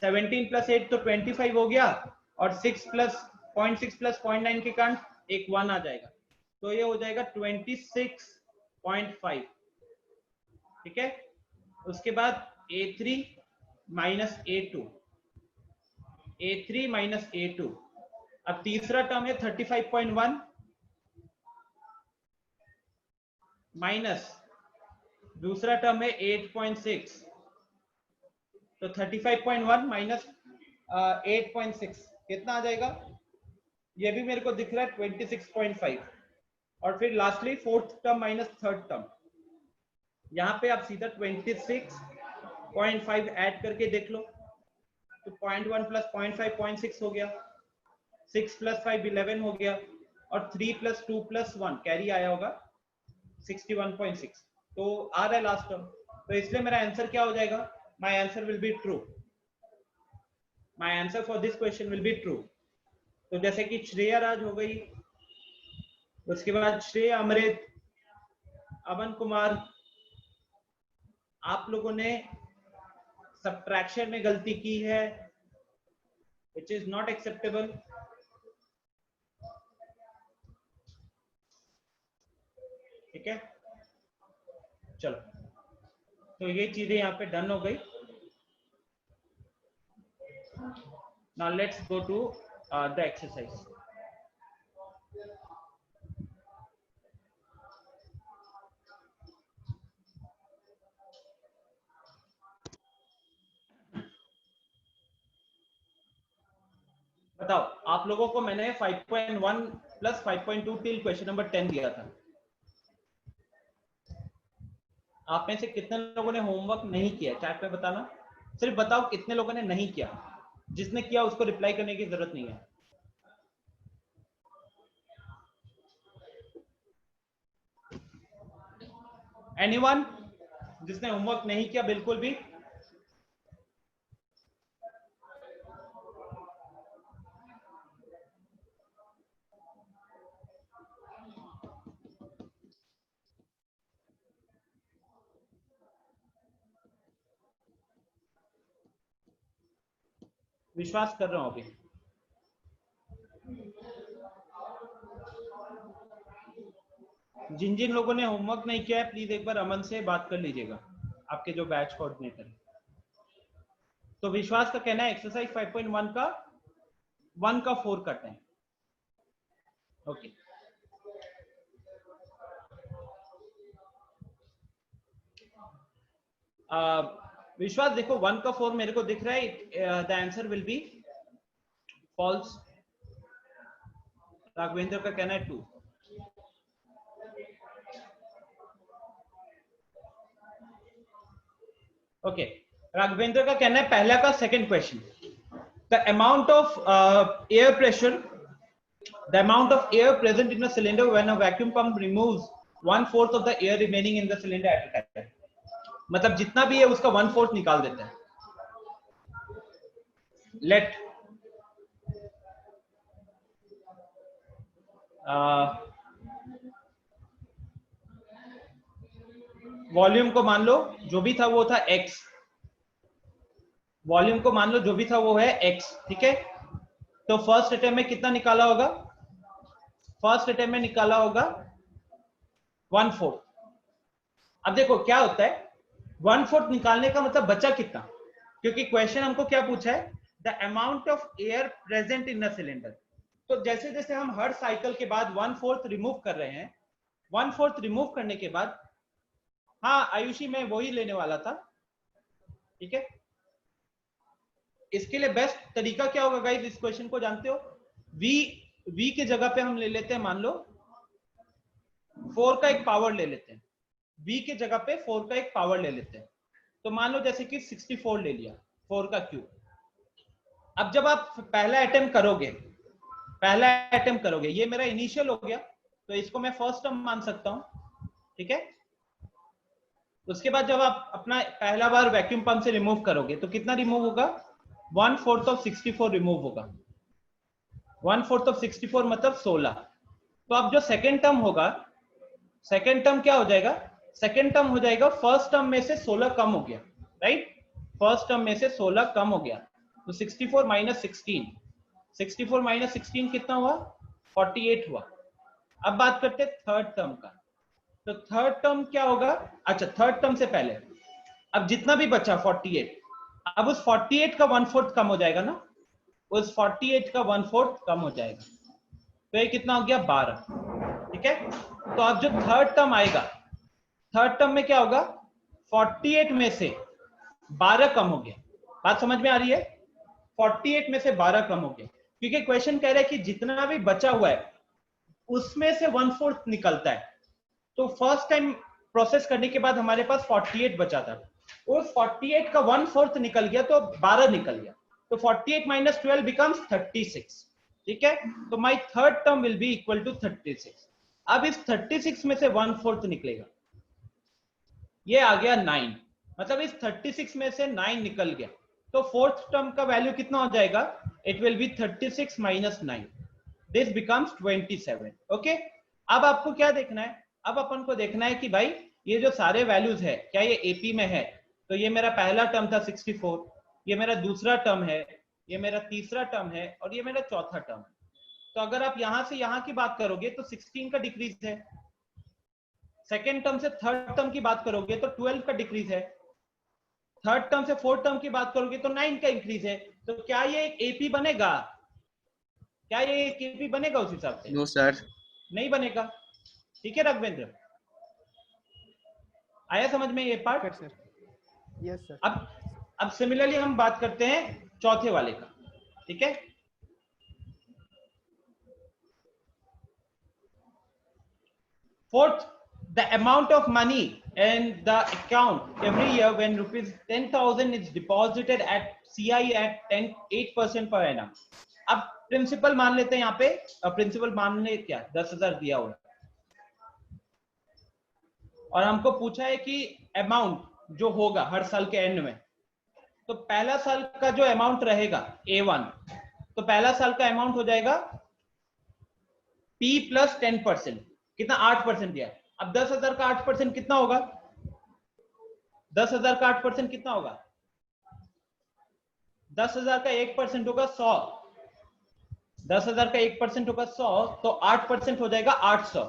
17 प्लस 8 तो 25 हो गया, और 6 प्लस 0.9 के कारण एक 1 आ जाएगा, तो ये हो जाएगा 26.5, ठीक है। उसके बाद a3 minus a2, a3 minus a2, अब तीसरा टर्म है 35.1 माइनस दूसरा टर्म है 8.6, तो 35.1 माइनस 8.6 कितना आ जाएगा, ये भी मेरे को दिख रहा है 26.5, और फिर lastly fourth term minus third term, यहाँ पे आप सीधा 26.5 ऐड करके देख लो, तो 0.1 प्लस 0.5 0.6 हो गया, 6 प्लस 5 11 हो गया, और 3 प्लस 2 प्लस 1 कैरी आया होगा 61.6, तो आ रहा है लास्ट टर्म, तो इसलिए मेरा आंसर क्या हो जाएगा, my answer will be true, my answer for this question will be true. तो जैसे कि श्रेया राज हो गई, उसके बाद श्रेया अमृत, अमन कुमार, आप लोगों ने सब्ट्रैक्शन में गलती की है, which is not acceptable। ठीक है, चलो, तो ये चीजें यहाँ पे डन हो गई। Now let's go to the exercise। बताओ, आप लोगों को मैंने 5.1 प्लस 5.2 टिल क्वेश्चन नंबर 10 दिया था, आप में से कितने लोगों ने होमवर्क नहीं किया, चैट में बताना, सिर्फ बताओ कितने लोगों ने नहीं किया, जिसने किया उसको रिप्लाई करने की जरूरत नहीं है। एनीवन जिसने होमवर्क नहीं किया बिल्कुल भी? विश्वास कर रहा हूं अभी। जिन जिन लोगों ने होमवर्क नहीं किया है प्लीज एक बार अमन से बात कर लीजिएगा, आपके जो बैच कोऑर्डिनेटर है। तो विश्वास का कहना है एक्सरसाइज 5.1 का 1 का 4 का 10। ओके विश्वास देखो 1 का 4 मेरे को दिख रहा है, the answer will be false. Raghavendra का कहना है 2। ओके राघवेंद्र का कहना है पहला का second question, the amount of air pressure, the amount of air present in a cylinder when a vacuum pump removes 1/4 of the air remaining in the cylinder at a time. मतलब जितना भी है उसका 1/4 निकाल देता है। लेट वॉल्यूम को मान लो जो भी था वो था x, वॉल्यूम को मान लो जो भी था वो है x, ठीक है। तो फर्स्ट अटेम्प्ट में कितना निकाला होगा? फर्स्ट अटेम्प्ट में निकाला होगा 1/4। अब देखो क्या होता है 1/4 निकालने का मतलब बचा कितना, क्योंकि क्वेश्चन हमको क्या पूछा है, the amount of air present in a cylinder. तो जैसे जैसे हम हर साइकिल के बाद 1/4 रिमूव कर रहे हैं, 1/4 रिमूव करने के बाद, हाँ आयुषी मैं वही लेने वाला था, ठीक है। इसके लिए बेस्ट तरीका क्या होगा गाइस, इस क्वेश्चन को जानते हो, v के जगह पे हम ले लेते हैं, मान लो 4 का एक पावर ले लेते हैं, v के जगह पे 4 का एक पावर ले लेते हैं। तो मान लो जैसे कि 64 ले लिया, 4 का क्यूब। अब जब आप पहला अटेम्प्ट करोगे, ये मेरा इनिशियल हो गया, तो इसको मैं फर्स्ट टर्म मान सकता हूं, ठीक है। उसके बाद जब आप अपना पहला बार वैक्यूम पंप से रिमूव करोगे तो कितना रिमूव होगा? 1/4 ऑफ 64 रिमूव होगा। 1/4 ऑफ 64 मतलब 16। तो अब जो सेकेंड टर्म होगा, सेकेंड टर्म क्या हो जाएगा? सेकेंड टर्म हो जाएगा फर्स्ट टर्म में से 16 कम हो गया, राइट। फर्स्ट टर्म में से 16 कम हो गया, तो 64 माइनस 16, 64 माइनस 16 कितना हुआ? 48 हुआ। अब बात करते हैं थर्ड टर्म का। तो थर्ड टर्म क्या होगा? अच्छा थर्ड टर्म से पहले अब जितना भी बचा 48, अब उस 48 का 1/4 कम हो जाएगा ना, उस 48 का 1/4 कम हो जाएगा, तो ये कितना हो गया? 12, ठीक है। तो अब जो थर्ड टर्म आएगा, थर्ड टर्म में क्या होगा? 48 में से 12 कम हो गया। बात समझ में आ रही है? 48 में से 12 कम हो गया, क्योंकि क्वेश्चन कह रहा है कि जितना भी बचा हुआ है उसमें से 1/4 निकलता है। तो फर्स्ट टाइम प्रोसेस करने के बाद हमारे पास 48 बचा था, उस 48 का 1/4 निकल गया, तो 12 निकल गया, तो 48 माइनस 12 बिकम्स 36, ठीक है। तो my third term will be equal to 36। अब इस 36 में से 1/4 निकलेगा, ये आ गया 9, मतलब इस 36 में से 9 निकल गया, तो फोर्थ टर्म का वैल्यू कितना हो जाएगा? It will be 36 minus 9, this becomes 27। Okay, अब आपको क्या देखना है? अब अपन को देखना है कि भाई ये जो सारे वैल्यूज है क्या ये एपी में है? तो ये मेरा पहला टर्म था 64, ये मेरा दूसरा टर्म है, ये मेरा तीसरा टर्म है, और ये मेरा चौथा टर्म है। तो अगर आप यहां से यहां की बात करोगे तो 16 का डिक्रीज है, सेकेंड टर्म से थर्ड टर्म की बात करोगे तो 12 का डिक्रीज है, थर्ड टर्म से फोर्थ टर्म की बात करोगे तो 9 का इंक्रीज है। तो क्या ये एक एपी बनेगा? क्या ये एक एपी बनेगा उस हिसाब से? नो सर, नहीं बनेगा, ठीक है राघवेंद्र, आया समझ में ये पार्ट? Sir yes sir. अब सिमिलरली हम बात करते हैं चौथे वाले का, ठीक है। Fourth, the amount of money in the account every year when rupees 10,000 is deposited at CI at 8% per annum. अब प्रिंसिपल मान लेते हैं यहाँ पे, प्रिंसिपल मानने क्या 10,000 दिया हुआ है और हमको पूछा है कि अमाउंट जो होगा हर साल के एंड में, तो पहला साल का जो अमाउंट रहेगा A1, तो पहला साल का अमाउंट हो जाएगा P प्लस 10%, कितना 8% दिया है। अब 10,000 का 8% कितना होगा? 10,000 का 8% कितना होगा? 10,000 का 1% होगा 100, 10,000 का 1% होगा 100, तो 8% हो जाएगा 800।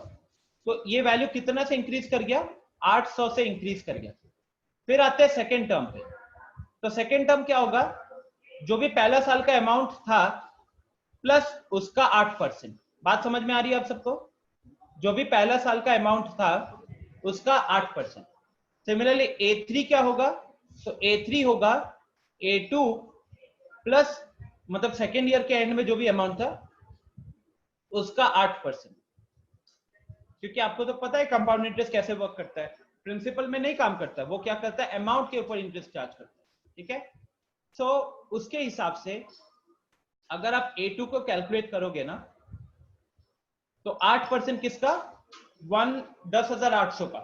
तो ये वैल्यू कितना से इंक्रीज कर गया? 800 से इंक्रीज कर गया। फिर आते हैं सेकेंड टर्म पे, तो सेकेंड टर्म क्या होगा? जो भी पहला साल का अमाउंट था प्लस उसका 8%। बात समझ में आ रही है आप सबको? जो भी पहला साल का अमाउंट था उसका 8%। सिमिलरली A3 क्या होगा? तो A3 होगा A2 प्लस मतलब सेकेंड ईयर के एंड में जो भी अमाउंट था उसका 8%। क्योंकि आपको तो पता है कंपाउंड इंटरेस्ट कैसे वर्क करता है, प्रिंसिपल में नहीं काम करता, वो क्या करता है, अमाउंट के ऊपर इंटरेस्ट चार्ज करता है। ठीक है, सो उसके हिसाब से अगर आप A2 को कैलकुलेट करोगे ना तो 8% किसका, 10,800 का,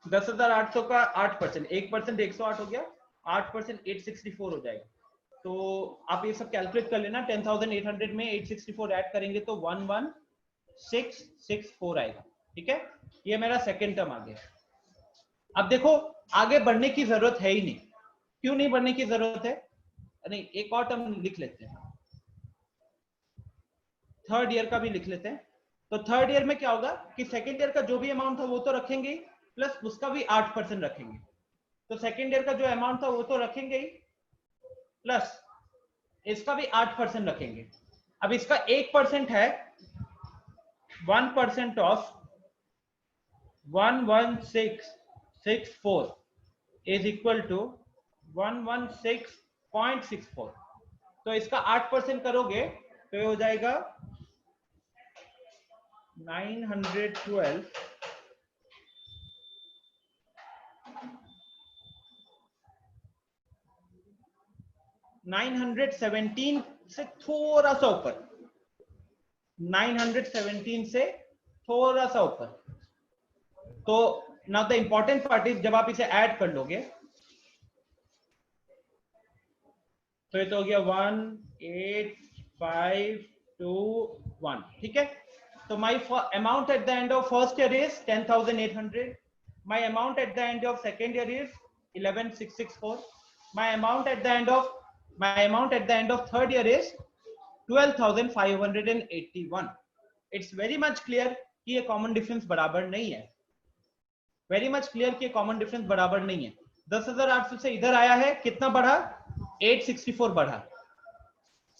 10,800 का 8%, 1% 108 हो गया, 8% 864 हो जाएगा। तो आप ये सब कैलकुलेट कर लेना, 10,800 में 864 ऐड करेंगे तो 11,664 आएगा। ठीक है, ये मेरा सेकेंड टर्म आ गया। अब देखो आगे बढ़ने की जरूरत है ही नहीं। क्यों नहीं बढ़ने की जरूरत है? नहीं, एक और टर्म लिख लेते हैं, थर्ड ईयर का भी लिख लेते हैं। तो थर्ड ईयर में क्या होगा कि सेकेंड ईयर का जो भी अमाउंट था वो तो रखेंगे ही, प्लस उसका भी 8% रखेंगे। तो सेकेंड ईयर का जो अमाउंट था वो तो rखेंगे ही, प्लस इसका भी 8% रखेंगे। अब इसका 1% है, 1% ऑफ 11664 इज इक्वल टू 116.64। तो इसका 8% करोगे तो ये हो जाएगा 912 917 से थोड़ा सा ऊपर, 917 से थोड़ा सा ऊपर। तो now the important part is जब आप इसे ऐड कर लोगे तो ये तो हो गया 18521। ठीक है, तो my amount at the end of first year is 10,800, my amount at the end of second year is 11,664, my amount at the end of third year is 12,581। It's very much clear कि ये कॉमन डिफरेंस बराबर नहीं है, वेरी मच क्लियर कि कॉमन डिफरेंस बराबर नहीं है। 10,800 से इधर आया है, कितना बढ़ा, 864 बढ़ा।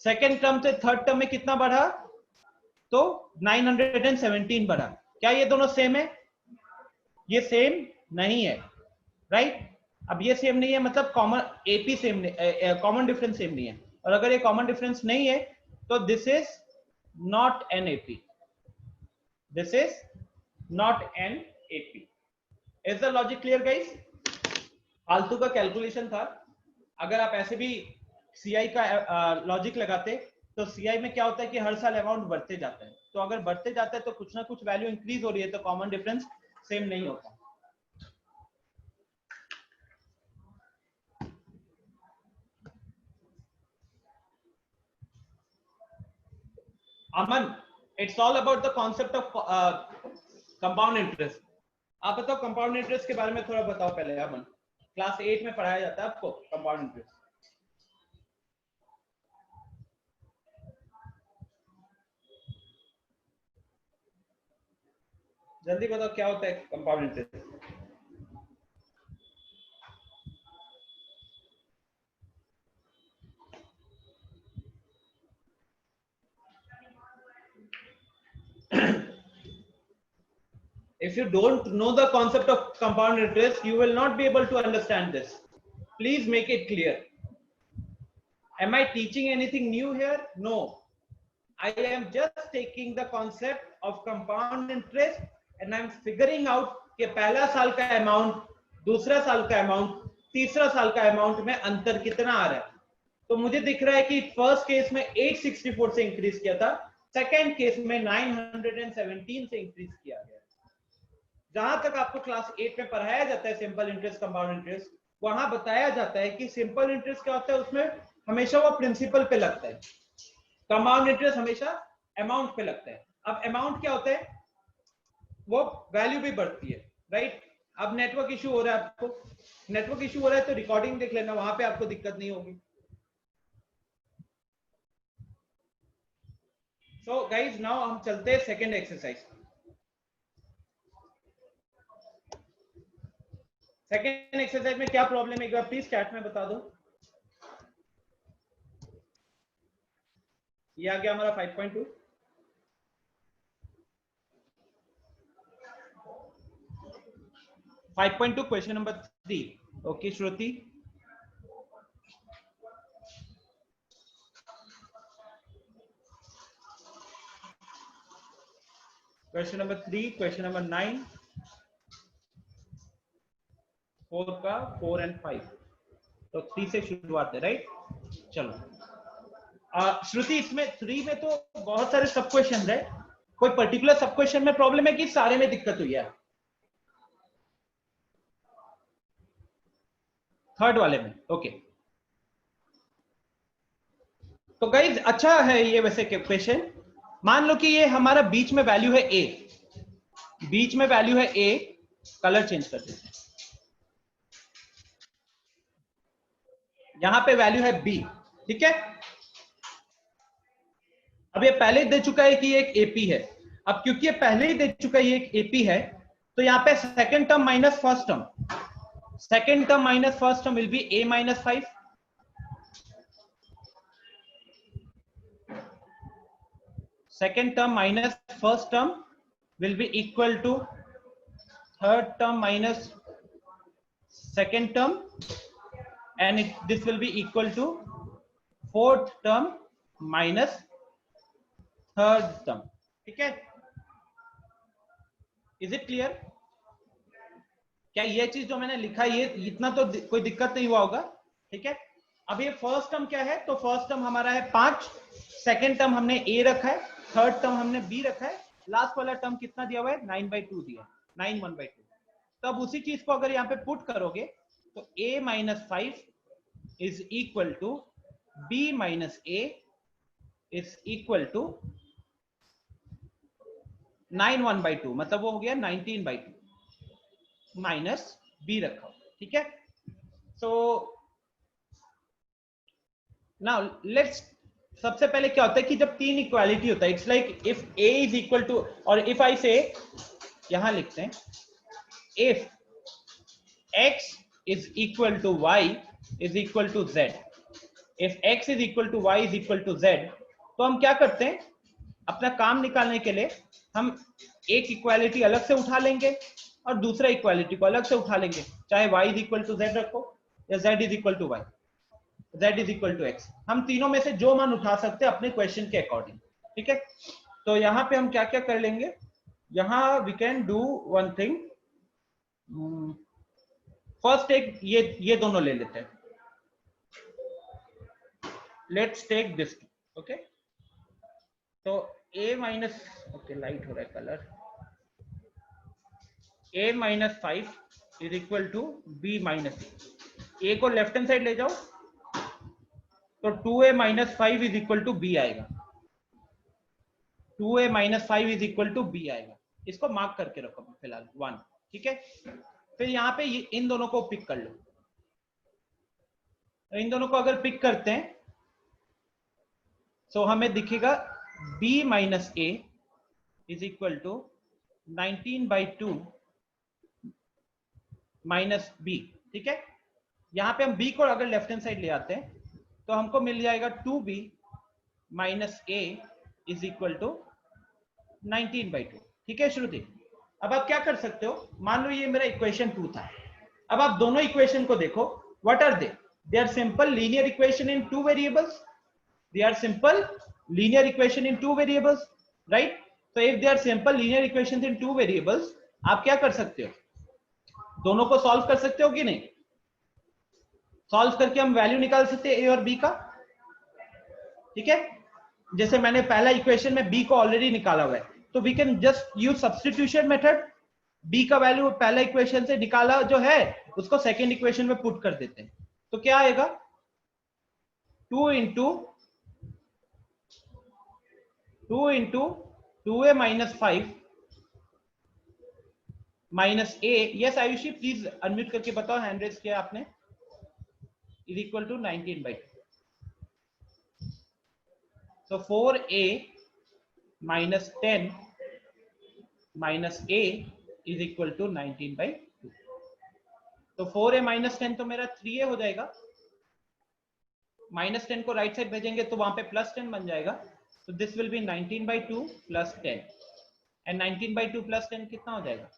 सेकेंड टर्म से थर्ड टर्म में कितना बढ़ा, तो 917 बढ़ा। क्या ये दोनों सेम है? ये सेम नहीं है, राइट? अब ये सेम नहीं है मतलब कॉमन एपी सेम नहीं, कॉमन डिफरेंस सेम नहीं है। और अगर ये कॉमन डिफरेंस नहीं है तो this is not an AP, this is not an AP. Is the logic clear guys? फालतू का कैलकुलेशन था। अगर आप ऐसे भी सीआई का लॉजिक लगाते तो सीआई में क्या होता है कि हर साल अमाउंट बढ़ते जाता है, तो अगर बढ़ते जाता है तो कुछ ना कुछ वैल्यू इंक्रीज हो रही है, तो कॉमन डिफरेंस सेम नहीं होता। Aman, it's all about the concept of compound interest. आप बताओ कंपाउंड इंटरेस्ट के बारे में थोड़ा बताओ पहले। अमन, क्लास 8 में पढ़ाया जाता है आपको कंपाउंड इंटरेस्ट। जल्दी बताओ क्या होता है compound interest. If you don't know the concept of compound interest, you will not be able to understand this. Please make it clear. Am I teaching anything new here? No. I am just taking the concept of compound interest and I'm figuring out कि पहला साल का अमाउंट, दूसरा साल का अमाउंट, तीसरा साल का अमाउंट में अंतर कितना आ रहा है। तो मुझे दिख रहा है कि फर्स्ट केस में 864 से इंक्रीज किया था, सेकेंड केस में 917 से इंक्रीज किया गया। जहां तक आपको क्लास 8 में पढ़ाया जाता है सिंपल इंटरेस्ट, कंपाउंड इंटरेस्ट, वहां बताया जाता है कि सिंपल इंटरेस्ट क्या होता है, उसमें हमेशा वो प्रिंसिपल पे लगता है, कंपाउंड इंटरेस्ट हमेशा अमाउंट पे लगता है। अब अमाउंट क्या होता है, वो वैल्यू भी बढ़ती है, राइट? अब नेटवर्क इशू हो रहा है, आपको नेटवर्क इशू हो रहा है तो रिकॉर्डिंग देख लेना, वहां पे आपको दिक्कत नहीं होगी। सो गाइज नाउ हम चलते हैं सेकेंड एक्सरसाइज। सेकेंड एक्सरसाइज में क्या प्रॉब्लम है एक बार प्लीज चैट में बता दो। ये आ गया हमारा 5.2। Question number 3। ओके श्रुति, क्वेश्चन नंबर 3, क्वेश्चन नंबर 9, 4 का 4 एंड 5। तो 3 से शुरुआत है, राइट? चलो श्रुति, इसमें 3 में तो बहुत सारे सब क्वेश्चन है। कोई पर्टिकुलर सब क्वेश्चन में प्रॉब्लम है कि सारे में दिक्कत हुई है? थर्ड वाले में, ओके। तो गाइज अच्छा है ये वैसे क्वेश्चन। मान लो कि ये हमारा बीच में वैल्यू है ए, बीच में वैल्यू है ए, कलर चेंज कर देते हैं, यहां पे वैल्यू है बी, ठीक है? अब ये पहले दे चुका है कि ये एक एपी है। अब क्योंकि ये पहले ही दे चुका है ये एक एपी है, तो यहां पे second term minus first term, second term minus first term will B a minus 5. Second term minus first term will be equal to third term minus second term, and this will be equal to fourth term minus third term. ठीक है? Is it clear? क्या ये चीज जो मैंने लिखा है ये इतना तो कोई दिक्कत नहीं हुआ होगा? ठीक है? अब ये फर्स्ट टर्म क्या है? तो फर्स्ट टर्म हमारा है 5, सेकेंड टर्म हमने a रखा है, थर्ड टर्म हमने b रखा है, लास्ट वाला टर्म कितना दिया हुआ है? 9/2 दिया, 9 1/2। तो अब उसी चीज को अगर यहाँ पे पुट करोगे तो a minus 5 is equal to b minus a is equal to 9 1/2, मतलब वो हो गया 19/2 माइनस बी रखा, ठीक है? सो नाउ लेट्स, सबसे पहले क्या होता है कि जब तीन इक्वालिटी होता है, it's like if a is equal to, और इफ आई से, यहां लिखते हैं if x is equal to y is equal to z, if x is equal to y is equal to z, तो हम क्या करते हैं, अपना काम निकालने के लिए हम एक इक्वालिटी अलग से उठा लेंगे और दूसरा इक्वालिटी को अलग से उठा लेंगे, चाहे y is equal to z रखो या z is equal to y, z is equal to x, हम तीनों में से जो मान उठा सकते हैं अपने क्वेश्चन के अकॉर्डिंग, ठीक है? तो यहाँ पे हम क्या क्या कर लेंगे, यहाँ we can do one thing, first एक ये दोनों ले लेते हैं, लेट्स टेक दिस, ओके? तो a माइनस, ओके लाइट हो रहा है colour, a minus 5 is equal to b minus a को लेफ्ट हैंड साइड ले जाओ तो 2a minus 5 is equal to b आएगा, 2a minus 5 is equal to b आएगा। इसको मार्क करके रखो फिलहाल 1, ठीक है? फिर यहाँ पे इन दोनों को पिक कर लो, तो इन दोनों को अगर पिक करते हैं तो हमें दिखेगा b minus a is equal to 19/2 minus b, ठीक है? यहाँ पे हम b को अगर लेफ्ट हैंड साइड ले आते हैं तो हमको मिल जाएगा 2b minus a is equal to 19/2, ठीक है श्रुति? अब आप क्या कर सकते हो, मान लो ये मेरा इक्वेशन 2 था, अब आप दोनों इक्वेशन को देखो, what are they are simple linear equation in 2 variables, they are simple linear equation in 2 variables, right? So if they are simple linear equations in 2 variables, आप क्या कर सकते हो, दोनों को सॉल्व कर सकते हो कि नहीं? सॉल्व करके हम वैल्यू निकाल सकते हैं a और b का, ठीक है? जैसे मैंने पहला इक्वेशन में b को ऑलरेडी निकाला हुआ है, तो we can just use substitution method, b का वैल्यू पहला इक्वेशन से निकाला जो है उसको सेकेंड इक्वेशन में पुट कर देते हैं, तो क्या आएगा 2 into 2a minus 5 minus a, yes Ayushi please unmute करके बताओ, हैंड रेज किया आपने, is equal to 19/2, so 4a minus 10 minus a is equal to 19/2, तो 4a minus 10 तो मेरा 3a हो जाएगा, -10 को राइट साइड भेजेंगे तो वहां पे +10 बन जाएगा, So this will be 19/2 plus 10. And 19/2 plus 10 कितना हो जाएगा?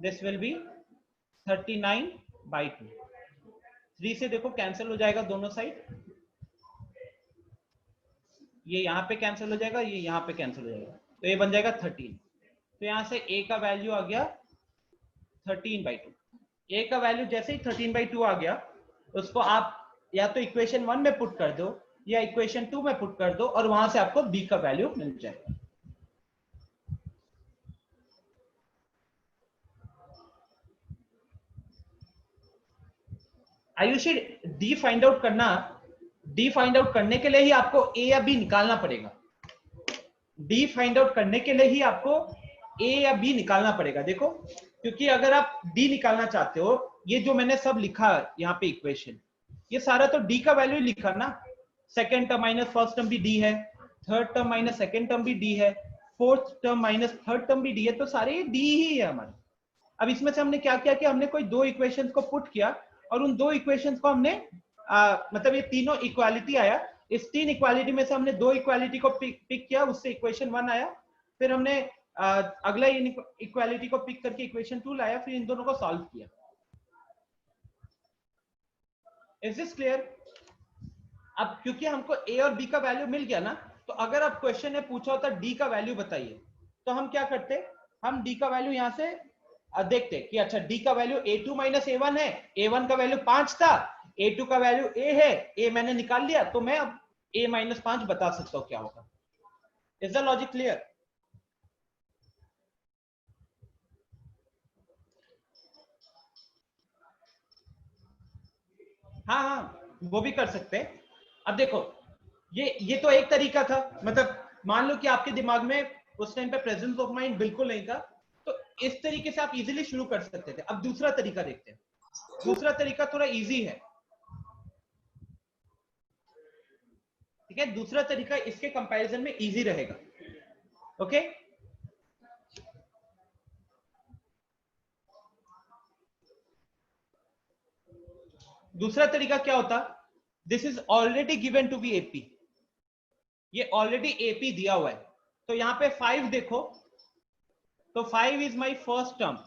This will be 39/2. 3 से देखो कैंसिल हो जाएगा दोनों साइड, ये यहाँ पे कैंसिल हो जाएगा, ये यहाँ पे कैंसिल हो जाएगा, तो ये बन जाएगा 13. तो यहाँ से a का वैल्यू आ गया 13/2. a का वैल्यू जैसे ही 13/2 आ गया, उसको आप या तो इक्वेशन 1 में पुट कर दो या इक्वेशन 2 में पुट कर दो और वहां से आपको b का वैल्यू मिल जाएगा. आयुषी डी फाइंड आउट करना, डी फाइंड आउट करने के लिए ही आपको ए या बी निकालना पड़ेगा. डी फाइंड आउट करने के लिए ही आपको ए या बी निकालना पड़ेगा. देखो, क्योंकि अगर आप डी निकालना चाहते हो, ये जो मैंने सब लिखा यहाँ पे इक्वेशन, ये सारा तो डी का वैल्यू लिखा ना. Second term minus first term भी डी है, third term minus second term भी डी है, fourth term minus third term भी डी है, तो सारे डी ही है हमारे. अब इसमें से हमने क्या किया कि हमने कोई दो इक्वेशंस को पुट किया और उन दो इक्वेशंस को हमने मतलब ये तीनों इक्वालिटी आया. इस तीन इक्वालिटी में से हमने दो इक्वालिटी को पिक किया, उससे इक्वेशन 1 आया. फिर हमने अगला इक्वालिटी को पिक करके इक्वेशन 2 लाया, फिर इन दोनों को सॉल्व किया. Is this clear? अब क्योंकि हमको ए और बी का वैल्यू मिल गया ना, तो अगर आप क्वेश्चन में पूछा होता डी का वैल्यू बताइए, तो हम क्या करते, हम डी का वैल्यू यहां से देखते कि अच्छा डी का वैल्यू a2 माइनस a1 है, a1 का वैल्यू 5 था, a2 का वैल्यू a है, a मैंने निकाल लिया, तो मैं अब a माइनस 5 बता सकता हूं क्या होगा. Is the logic clear? हाँ हाँ, वो भी कर सकते हैं. अब देखो, ये तो एक तरीका था. मतलब मान लो कि आपके दिमाग में उस टाइम पे प्रेजेंस ऑफ माइंड बिल्कुल नहीं था, तो इस तरीके से आप इजीली शुरू कर सकते थे. अब दूसरा तरीका देखते हैं. दूसरा तरीका थोड़ा इजी है. ठीक है, दूसरा तरीका इसके कंपैरिजन में इजी रहेगा. ओके, दूसरा तरीका क्या होता, this is already given to be AP, ये ऑलरेडी एपी दिया हुआ है. तो यहां पे 5 देखो, तो 5 इज माई फर्स्ट टर्म.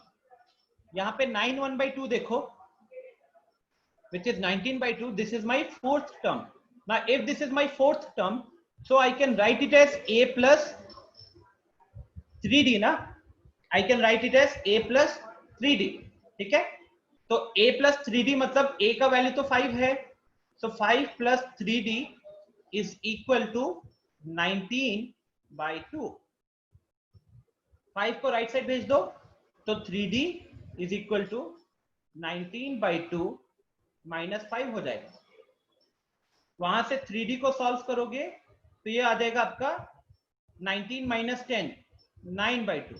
यहां पे 9 1/2 देखो, which is 19/2. This is my fourth term. Now if this is my fourth term, so I can write it as a plus 3d ना. I can write it as a plus 3d. ठीक है, तो a plus 3d मतलब a का वैल्यू तो 5 है, so 5 plus 3d is equal to 19/2. 5 को राइट साइड भेज दो, तो 3d is equal to 19/2 minus 5 हो जाएगा. वहां से 3d को सॉल्व करोगे तो ये आ जाएगा आपका 19 माइनस 10 9/2.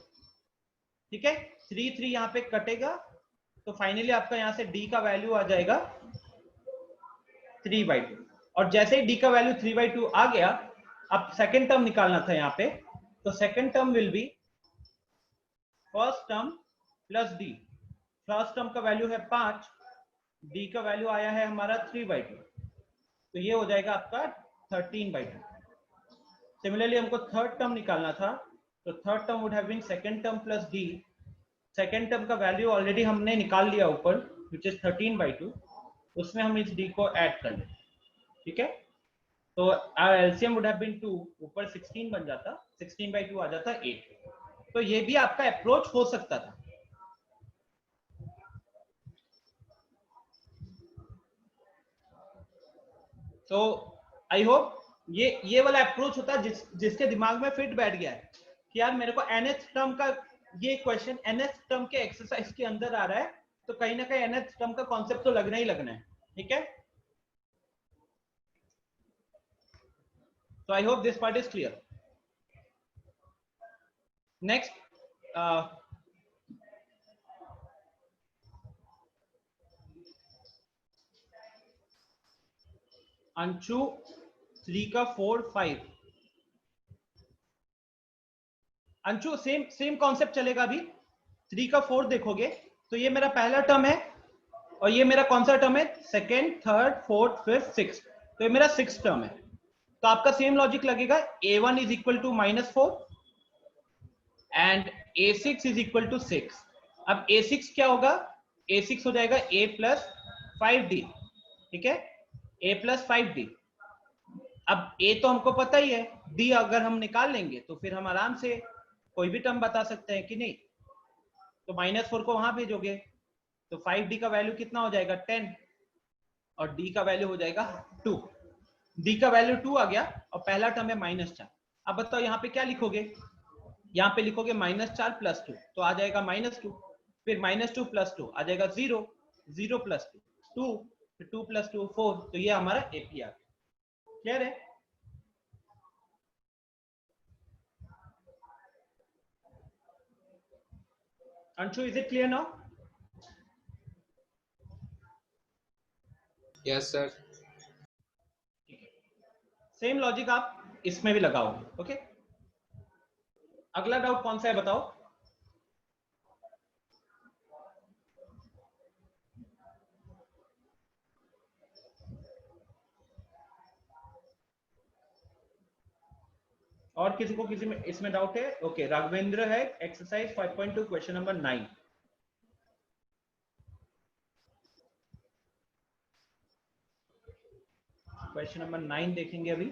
ठीक है, 3 यहां पे कटेगा, तो फाइनली आपका यहां से d का वैल्यू आ जाएगा 3/2. और जैसे ही d का वैल्यू 3/2 आ गया, अब सेकेंड टर्म निकालना था यहाँ पे, तो second term will B first term plus d. First term का वैल्यू है 5, d का वैल्यू आया है हमारा 3/2, तो ये हो जाएगा आपका 13/2. सिमिलरली हमको थर्ड टर्म निकालना था, तो third term would have been second term plus d. Second term का वैल्यू ऑलरेडी हमने निकाल लिया ऊपर, विच इज 13/2. उसमें हम इस d को ऐड कर लेते. ठीक है, तो एलसीएम वुड हैव बीन 2, ऊपर 16 बन जाता, 16/2 आ जाता 8. तो ये भी आपका अप्रोच हो सकता था. तो आई होप ये वाला अप्रोच होता है जिसके दिमाग में फिट बैठ गया है कि यार मेरे को nth टर्म का ये क्वेश्चन nth टर्म के एक्सरसाइज के अंदर आ रहा है, तो कहीं ना कहीं nth टर्म का कॉन्सेप्ट तो लगना ही लगना है. ठीक है, तो I hope this part is clear. Next, Anshu 3 का 4 5. अंशु सेम कॉन्सेप्ट चलेगा. अभी 3 का 4 देखोगे तो ये मेरा पहला टर्म है और ये मेरा कौन सा टर्म है, second, third, fourth, fifth, sixth. तो ये मेरा 6th टर्म है. तो आपका सेम लॉजिक लगेगा, a1 is equal to -4 and a6 is equal to 6। अब a6 क्या होगा, a6 हो जाएगा a प्लस 5d, ठीक है, a प्लस 5d। अब a तो हमको पता ही है, d अगर हम निकाल लेंगे तो फिर हम आराम से कोई भी टर्म बता सकते हैं कि नहीं। तो -4 को वहां भेजोगे तो 5d का वैल्यू कितना हो जाएगा 10 और d का वैल्यू हो जाएगा 2। d का वैल्यू 2 आ गया और पहला टर्म है -4। अब बताओ यहाँ पे क्या लिखोगे, यहाँ पे लिखोगे -4 प्लस 2 तो आ जाएगा -2, फिर -2 प्लस 2 आ जाएगा 0, 0 प्लस 2 2, फिर 2 प्लस 2 4। तो ये हमारा एपी आ गया। क्लियर है? Anshu, is it clear now? Yes sir. Same logic आप इसमें भी लगाओगे। ओके, अगला डाउट कौन सा है बताओ? और किसी को किसी में इसमें डाउट है? ओके, राघवेंद्र है, exercise 5.2 question number 9। Question number 9 देखेंगे अभी।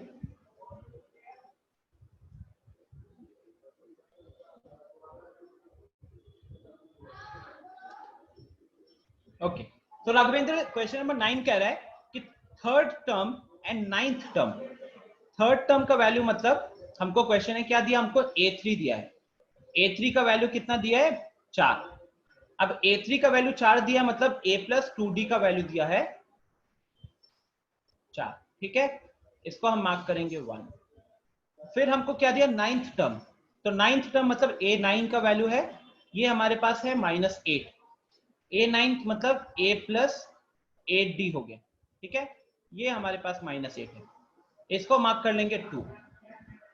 ओके, तो राघवेंद्र क्वेश्चन नंबर 9 कह रहा है कि third term and ninth term. Third term का वैल्यू मतलब हमको क्वेश्चन है क्या दिया, हमको a3 दिया है। a3 का वैल्यू कितना दिया है 4। अब a3 का वैल्यू 4 दिया मतलब a प्लस 2d का वैल्यू दिया है 4, ठीक है, इसको हम मार्क करेंगे 1। फिर हमको क्या दिया नाइन्थ टर्म, तो नाइन्थ टर्म मतलब a9 का वैल्यू है, ये हमारे पास है -8। a9 मतलब a प्लस 8d हो गया, ठीक है, ये हमारे पास -8 है, इसको मार्क कर लेंगे 2।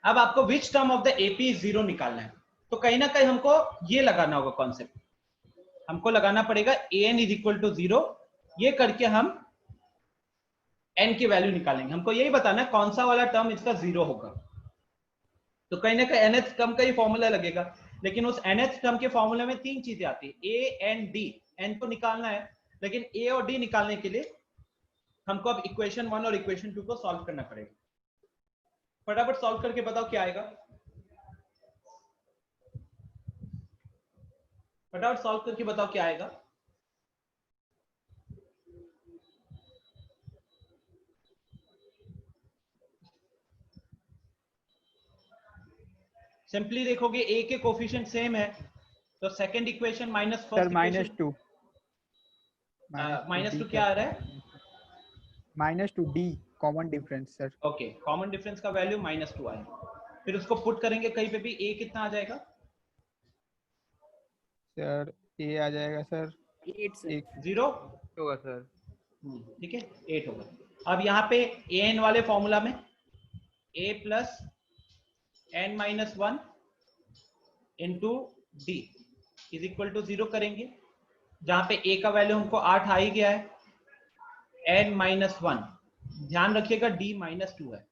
अब आपको which term of the AP is 0 निकालना है, तो कहीं ना कहीं हमको ये लगाना होगा कॉन्सेप्ट, हमको लगाना पड़ेगा an इज इक्वल टू 0। ये करके हम n की वैल्यू निकालेंगे, हमको यही बताना है कौन सा वाला टर्म इसका 0 होगा। तो कहीं ना कहीं nth टर्म का ही फॉर्मूला लगेगा, लेकिन उस nth टर्म के फॉर्मूले में 3 चीजें आती है, a n d। n तो निकालना है, लेकिन a और d निकालने के लिए हमको अब इक्वेशन 1 और इक्वेशन 2 को सॉल्व करना पड़ेगा। फटाफट सॉल्व करके बताओ क्या आएगा, फटाफट सॉल्व करके बताओ क्या आएगा। सिंपली देखोगे a के कोफिशिएंट सेम है, तो second equation minus first equation -2 -2 क्या आ रहा है, -2d common difference sir. Okay, common difference का वैल्यू -2 आया, फिर उसको पुट करेंगे कहीं पे भी, a कितना आ जाएगा सर a आ जाएगा सर 0 होगा सर, ठीक है 8 होगा। अब यहाँ पे an वाले फॉर्मूला में a plus n-1 into d is equal to 0 करेंगे, जहां पे a का वैल्यू हमको 8 आ ही गया है, n-1 ध्यान रखिएगा d -2 है,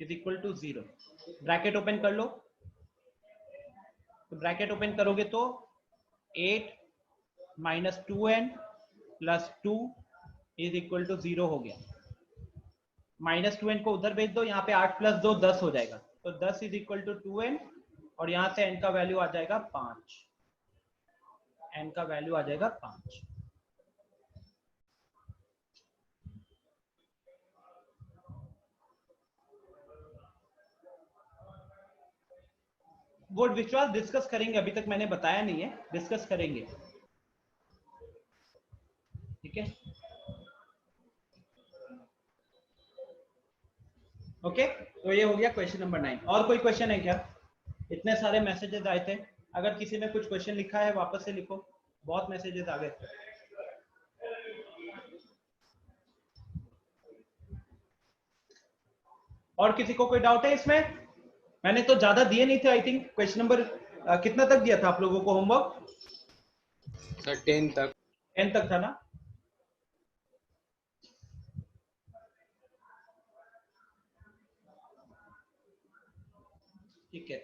is equal to 0। Bracket open कर लो, तो ब्रैकेट ओपन करोगे तो 8 - 2n plus 2 is equal to 0 हो गया। -2n को उधर भेज दो, यहाँ पे 8 प्लस 2 10 हो जाएगा, तो 10 इज इक्वल टू 2n और यहाँ से n का वैल्यू आ जाएगा 5, n का वैल्यू आ जाएगा 5। वो विश्वास डिस्कस करेंगे, अभी तक मैंने बताया नहीं है, डिस्कस करेंगे, ठीक है, ओके। तो ये हो गया क्वेश्चन नंबर 9। और कोई क्वेश्चन है क्या? इतने सारे मैसेजेस आए थे, अगर किसी ने कुछ क्वेश्चन लिखा है वापस से लिखो, बहुत मैसेजेस आ गए। और किसी को कोई डाउट है इसमें? मैंने तो ज्यादा दिए नहीं थे, आई थिंक क्वेश्चन नंबर कितना तक दिया था आप लोगों को होमवर्क? सर 10 तक। 10 तक था ना? ठीक है।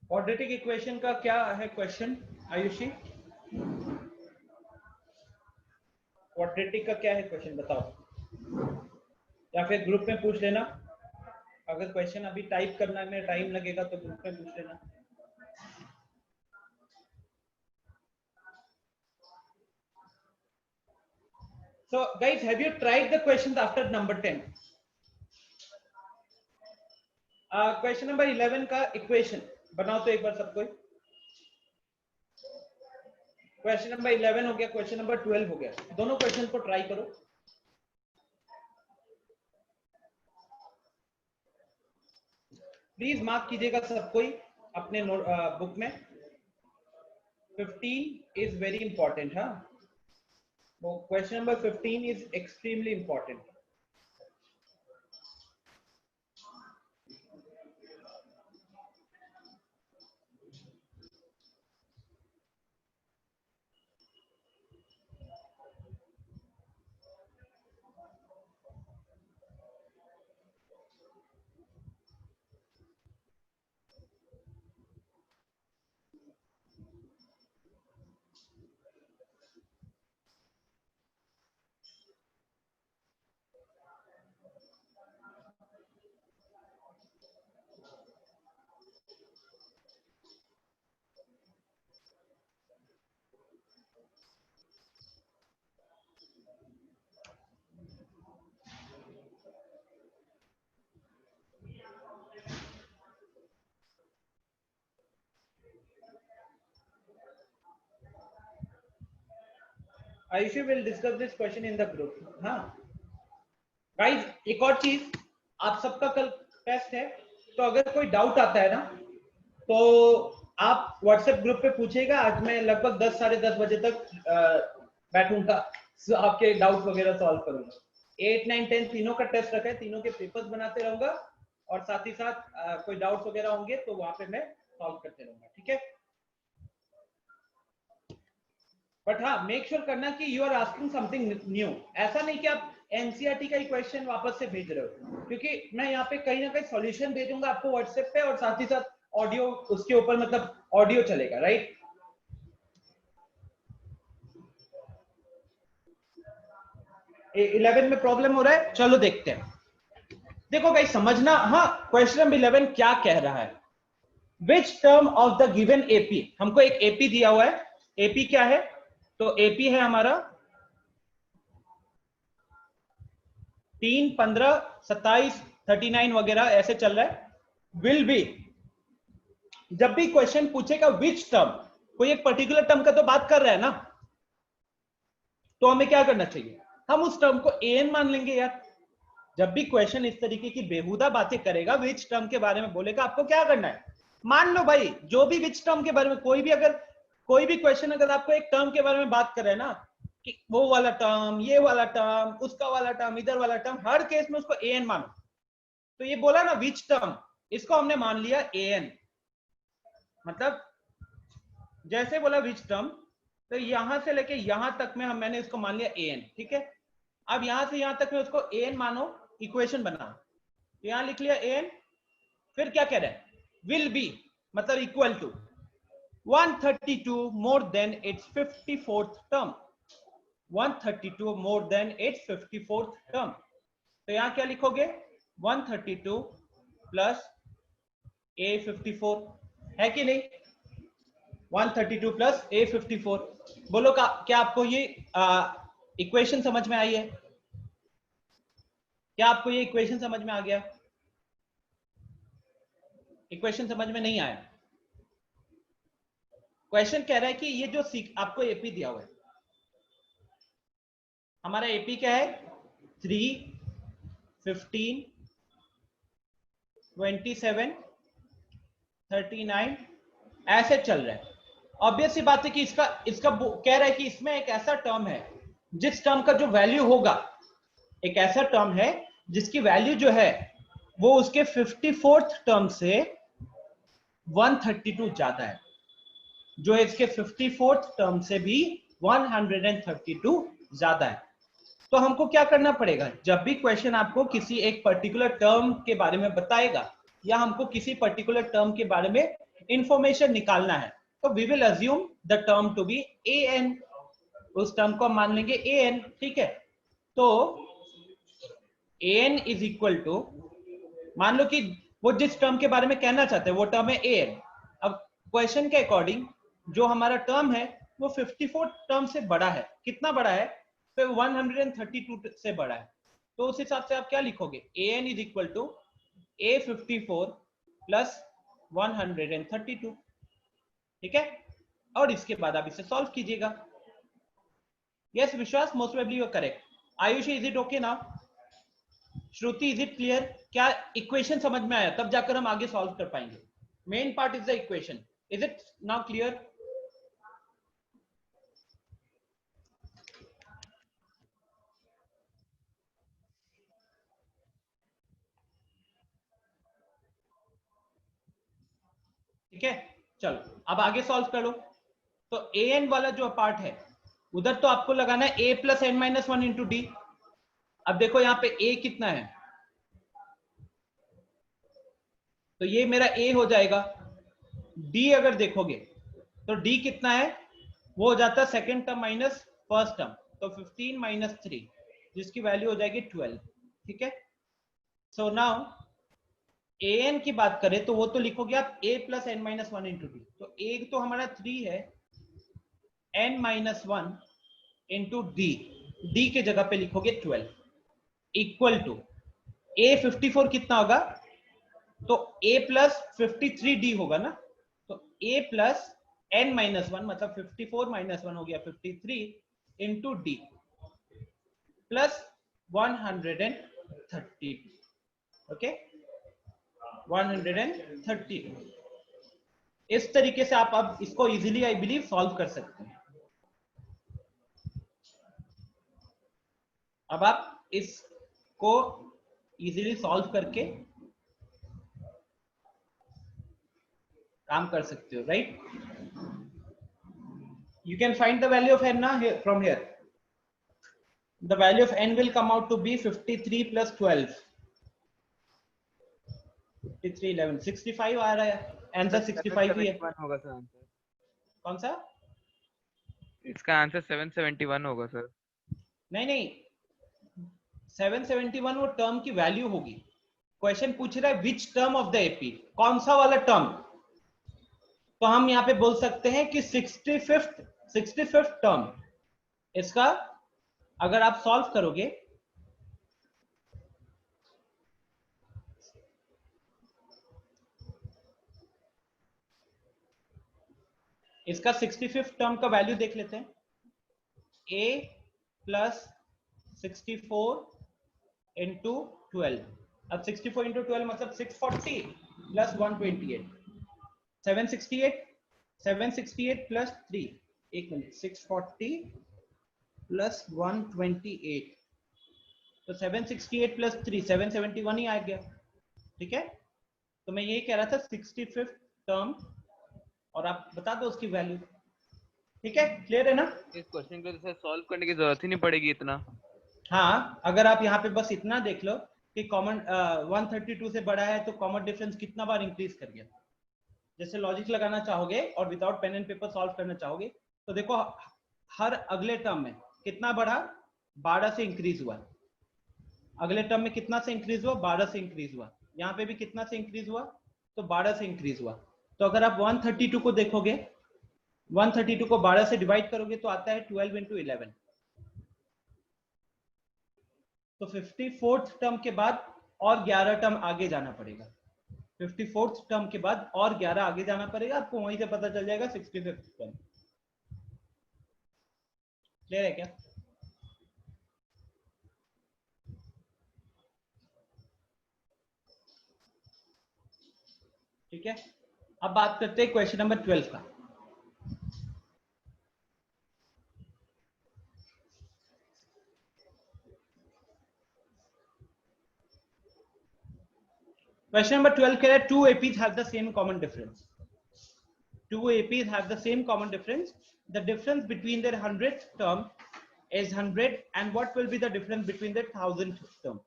क्वाड्रेटिक इक्वेशन का क्या है क्वेश्चन आयुषी? क्वाड्रेटिक का क्या है क्वेश्चन बताओ, या फिर ग्रुप में पूछ लेना। अगर क्वेश्चन अभी टाइप करने में टाइम लगेगा तो ग्रुप में पूछ लेना। So guys, have you tried the questions after number 10? Question number 11 का इक्वेशन बनाओ तो एक बार सब कोई। क्वेश्चन नंबर 11 हो गया, क्वेश्चन नंबर 12 हो गया, दोनों क्वेश्चन को ट्राई करो। प्लीज मार्क कीजिएगा सब कोई अपने बुक में। 15 इज वेरी इंपॉर्टेंट। हाँ, question number 15 is extremely important. Ayushi will discuss this question in the group. हाँ गाइज, एक और चीज, आप सबका कल टेस्ट है, तो अगर कोई डाउट आता है ना तो आप व्हाट्सएप ग्रुप पे पूछेगा। आज मैं लगभग 10 साढ़े 10 बजे तक बैठूंगा, आपके डाउट वगैरह सॉल्व करूंगा। 8, 9, 10 तीनों का टेस्ट रखा है, तीनों के पेपर्स बनाते रहूंगा और साथ ही साथ कोई डाउट वगैरह होंगे तो वहां पे मैं सॉल्व करते रहूंगा। ठीक है, बट हाँ मेक श्योर करना कि you are asking something new. ऐसा नहीं कि आप एनसीईआरटी का क्वेश्चन वापस से भेज रहे हो, क्योंकि मैं यहाँ पे कहीं ना कहीं सॉल्यूशन भेजूंगा आपको व्हाट्सएप पे और साथ ही साथ ऑडियो उसके ऊपर, मतलब ऑडियो चलेगा, राइट? ए 11 में प्रॉब्लम हो रहा है, चलो देखते हैं। देखो भाई समझना, हाँ क्वेश्चन नंबर 11 क्या कह रहा है। Which term of the given AP, हमको एक एपी दिया हुआ है। एपी क्या है? तो एपी है हमारा 3, 15, 27, 39 वगैरह ऐसे चल रहा है। विल बी, जब भी क्वेश्चन पूछेगा विच टर्म, कोई एक पर्टिकुलर टर्म का तो बात कर रहा है ना, तो हमें क्या करना चाहिए? हम उस टर्म को एन मान लेंगे यार। जब भी क्वेश्चन इस तरीके की बेहुदा बातें करेगा, विच टर्म के बारे में बोलेगा, आपको क्या करना है? मान लो भाई जो भी विच टर्म के बारे में, कोई भी क्वेश्चन अगर आपको एक टर्म के बारे में बात करे ना, कि वो वाला टर्म, ये वाला टर्म, उसका वाला टर्म, इधर वाला टर्म, हर केस में उसको एन मानो। तो ये बोला ना विच टर्म, इसको हमने मान लिया एन। मतलब जैसे बोला विच टर्म, तो यहां से लेके यहां तक में मैंने इसको मान लिया एन। ठीक है, अब यहां से यहां तक में उसको एन मानो, इक्वेशन बनाओ। तो यहां लिख लिया एन, फिर क्या कह रहे हैं? विल बी मतलब equal to 132 more than its 54th term, 132 more than its 54th term। तो यहां क्या लिखोगे? 132 प्लस a54, है कि नहीं? 132 प्लस a54। बोलो क्या आपको ये इक्वेशन समझ में आई है? क्या आपको ये इक्वेशन समझ में आ गया? इक्वेशन समझ में नहीं आया? क्वेश्चन कह रहा है कि ये जो आपको एपी दिया हुआ है, हमारा एपी क्या है? 3, 15, 27, 39 ऐसे चल रहा है। ऑब्वियस सी बात है कि इसका कह रहा है कि इसमें एक ऐसा टर्म है जिस टर्म का जो वैल्यू होगा, एक ऐसा टर्म है जिसकी वैल्यू जो है वो उसके 54th टर्म से 132 ज्यादा है, जो है इसके 54th टर्म से भी 132 ज्यादा है। तो हमको क्या करना पड़ेगा, जब भी क्वेश्चन आपको किसी एक पर्टिकुलर टर्म के बारे में बताएगा या हमको किसी पर्टिकुलर टर्म के बारे में इंफॉर्मेशन निकालना है, तो we will assume the term to be A N, उस टर्म को हम मान लेंगे ए एन, ठीक है। तो A N is equal to, मान लो कि वो जिस टर्म के बारे में कहना चाहते हैं वो टर्म है ए एन। अब क्वेश्चन के अकॉर्डिंग जो हमारा टर्म है वो 54 टर्म से बड़ा है, कितना बड़ा है, तो 132 से बड़ा है। तो उस हिसाब से आप क्या लिखोगे, A N is equal to A 54 plus 132, ठीक है। और इसके बाद आप इसे सॉल्व कीजिएगा। Yes Vishwas, most probably you are correct. Ayushi, is it okay now? Shruti, is it clear? क्या इक्वेशन समझ में आया? तब जाकर हम आगे सॉल्व कर पाएंगे। Main part is the equation. Is it now clear? ठीक है, चलो अब आगे सॉल्व कर लो। तो ए एन वाला जो पार्ट है उधर तो आपको लगाना है A plus N minus one into D. अब देखो यहाँ पे ए कितना है, तो ये मेरा ए हो जाएगा। डी अगर देखोगे तो डी कितना है, वो हो जाता है second term minus first term, तो 15 माइनस 3 जिसकी वैल्यू हो जाएगी 12, ठीक है। सो नाउ ए एन की बात करें तो वो तो लिखोगे आप A plus N minus one into D. तो ए तो हमारा 3 है, N minus one into D, D के जगह पे लिखोगे 12 इक्वल टू ए 54 कितना होगा, तो a प्लस 53 डी होगा ना। तो a plus n minus one मतलब 54 माइनस वन हो गया 53 इंटू डी प्लस 130, ओके 130। इस तरीके से आप अब इसको इजीली आई बिलीव सॉल्व कर सकते हैं। अब आप इसको इजीली सॉल्व करके काम कर सकते हो, right. You can find the value of n ना from here. The value of n will come out to be 53 plus 12, 53 11 65 आ रहा है, आंसर 65 ही है। 771 होगा सर आंसर। कौन सा? इसका आंसर 771 होगा सर। नहीं नहीं, 771 वो टर्म की वैल्यू होगी। क्वेश्चन पूछ रहा है which term of the AP, कौन सा वाला टर्म। तो हम यहां पे बोल सकते हैं कि 65th टर्म, इसका अगर आप सॉल्व करोगे इसका 65th टर्म का वैल्यू देख लेते हैं, a प्लस 64 इंटू 12। अब 64 इंटू 12 मतलब 640 प्लस 128, 768 प्लस 3, एक मिनट, 640 प्लस 128, तो 768 प्लस 3 771 ही आ गया, ठीक है। तो मैं ये कह रहा था 65th टर्म, और आप बता दो उसकी वैल्यू, ठीक है। क्लियर है ना? इस क्वेश्चन को तो सॉल्व करने की जरूरत ही नहीं पड़ेगी इतना। हाँ, अगर आप यहाँ पे बस इतना देख लो कि कॉमन 132 से बड़ा है तो कॉमन डिफरेंस कितना बार इंक्रीज कर गया। जैसे लॉजिक लगाना चाहोगे और without pen and paper solve करना चाहोगे तो देखो हर अगले टर्म में कितना बढ़ा, 12 से इंक्रीज हुआ। अगले टर्म में कितना से इंक्रीज हुआ, 12 से इंक्रीज हुआ। यहाँ पे भी कितना से इंक्रीज हुआ, तो 12 से इंक्रीज हुआ। तो अगर आप 132 को देखोगे, 132 को 12 से डिवाइड करोगे तो आता है 12 इंटू 11। तो 54th टर्म के बाद और 11 टर्म आगे जाना पड़ेगा। 54th टर्म के बाद और 11 आगे जाना पड़ेगा, आपको वहीं से पता चल जाएगा 65th टर्म। क्लियर है क्या? ठीक है, अब बात करते हैं क्वेश्चन नंबर 12 का। Question number 12 कह रहा है two APs have the same common difference. two APs have the same common difference. The difference between their 100th term is 100 and what will be the difference between their 1000th term?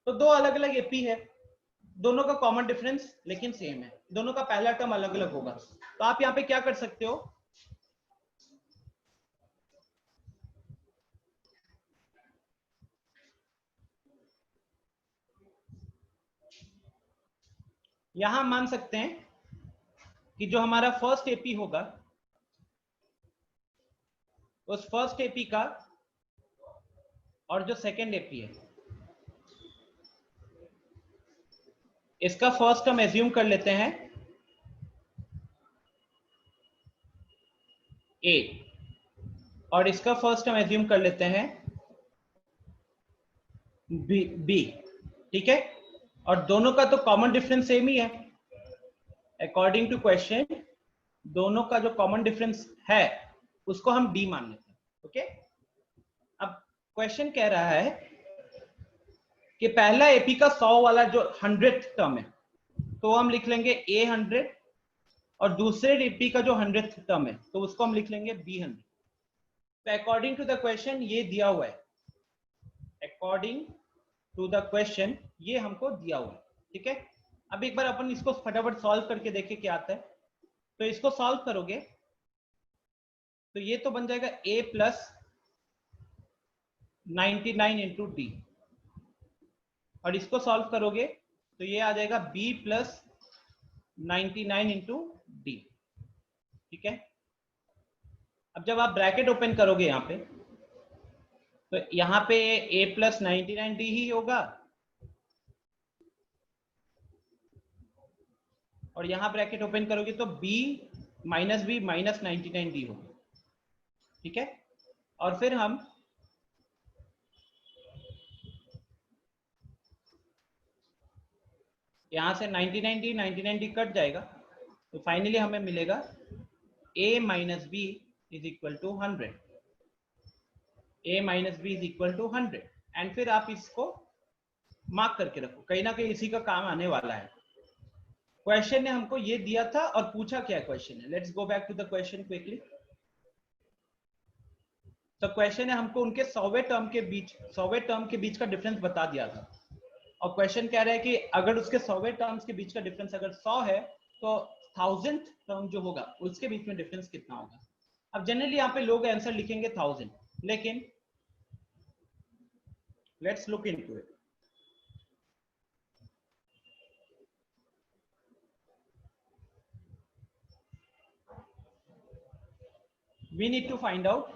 तो दो अलग अलग AP है, दोनों का कॉमन डिफरेंस लेकिन सेम है, दोनों का पहला टर्म अलग अलग होगा। तो आप यहाँ पे क्या कर सकते हो, यहां मान सकते हैं कि जो हमारा फर्स्ट एपी होगा उस फर्स्ट एपी का और जो सेकंड एपी है इसका फर्स्ट हम एज्यूम कर लेते हैं ए और इसका फर्स्ट हम एज्यूम कर लेते हैं बी, ठीक है। और दोनों का तो कॉमन डिफरेंस सेम ही है अकॉर्डिंग टू क्वेश्चन, दोनों का जो कॉमन डिफरेंस है उसको हम डी मान लेते हैं, ओके। अब क्वेश्चन कह रहा है कि पहला एपी का 100 वाला जो 100th टर्म है तो हम लिख लेंगे ए 100 और दूसरे एपी का जो 100th टर्म है तो उसको हम लिख लेंगे बी 100। तो अकॉर्डिंग टू द क्वेश्चन ये दिया हुआ है, अकॉर्डिंग टू द क्वेश्चन ये हमको दिया हुआ है, ठीक है। अब एक बार अपन इसको फटाफट सॉल्व करके देखें क्या आता है। तो इसको सॉल्व करोगे तो ये तो बन जाएगा a प्लस 99 इंटू डी और इसको सॉल्व करोगे तो ये आ जाएगा b प्लस 99 इंटू डी, ठीक है। अब जब आप ब्रैकेट ओपन करोगे यहाँ पे तो यहाँ पे a प्लस 99 डी ही होगा और यहाँ ब्रैकेट ओपन करोगे तो b minus b minus 99 d होगा, ठीक है। और फिर हम यहां से 99 डी कट जाएगा तो फाइनली हमें मिलेगा a minus b is equal to 100, a minus b is equal to 100 and फिर आप इसको मार्क करके रखो, कहीं ना कहीं इसी का काम आने वाला है। क्वेश्चन ने हमको ये दिया था और पूछा क्या क्वेश्चन है, let's go back to the question quickly. तो क्वेश्चन ने हमको उनके 100वें टर्म के बीच का डिफरेंस बता दिया था और क्वेश्चन कह रहा है कि अगर उसके 100वें टर्म्स के बीच का डिफरेंस अगर 100 है तो 1000th टर्म जो होगा उसके बीच में डिफरेंस कितना होगा। अब जनरली यहाँ पे लोग आंसर लिखेंगे 1000, लेकिन let's look into it. We need to find out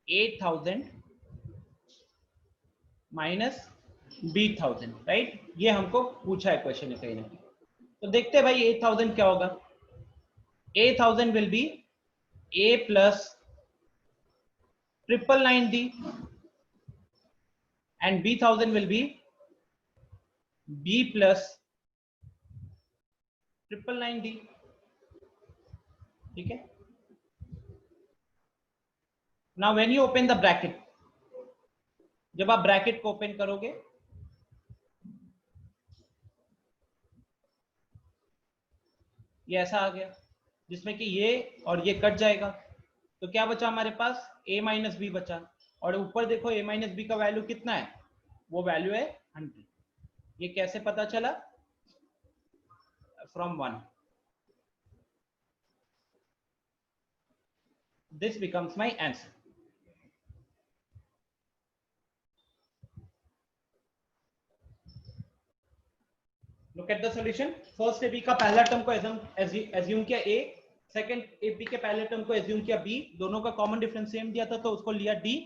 8000 minus b1000, right. ये हमको पूछा है क्वेश्चन ने कहीं ना कहीं। तो देखते हैं भाई 8000 क्या होगा। 8000 will be a plus 999d and b1000 will be b plus 999d, ठीक है। Now when you open the bracket, जब आप ब्रैकेट को ओपन करोगे ये ऐसा आ गया जिसमें कि ये और ये कट जाएगा तो क्या बचा हमारे पास a माइनस बी बचा और ऊपर देखो a माइनस बी का वैल्यू कितना है, वो वैल्यू है 100। ये कैसे पता चला, from 1। This becomes my answer. Look at the solution. First AP का पहला टर्म को एज्यूम किया a, सेकंड एपी के पहले टर्म को एज्यूम किया b, दोनों का कॉमन डिफरेंस सेम दिया था तो उसको लिया d।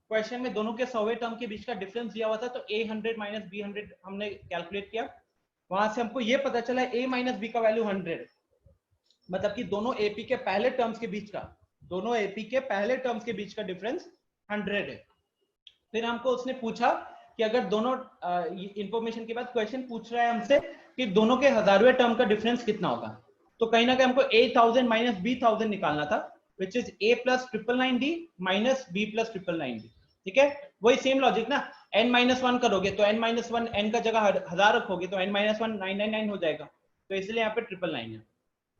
क्वेश्चन में दोनों के 100वें टर्म के बीच का डिफरेंस दिया हुआ था तो a 100 माइनस b 100 हमने कैलकुलेट किया। वहां से हमको ये पता चला a माइनस b का वैल्यू 100, मतलब कि दोनों एपी के पहले टर्म्स के बीच का डिफरेंस 100 है। फिर हमको उसने पूछा कि अगर दोनों इंफॉर्मेशन के बाद क्वेश्चन पूछ रहा है हमसे कि दोनों के 1000वें टर्म का डिफरेंस कितना होगा, तो कहीं ना कहीं हमको 8000 माइनस b1000 निकालना था, which is a plus 999d minus b plus 999d। ठीक है, वही सेम लॉजिक ना, n-1 करोगे तो n-1 n का जगह 1000 रखोगे तो n-1 999 हो जाएगा, तो इसलिए यहाँ पे 999 है।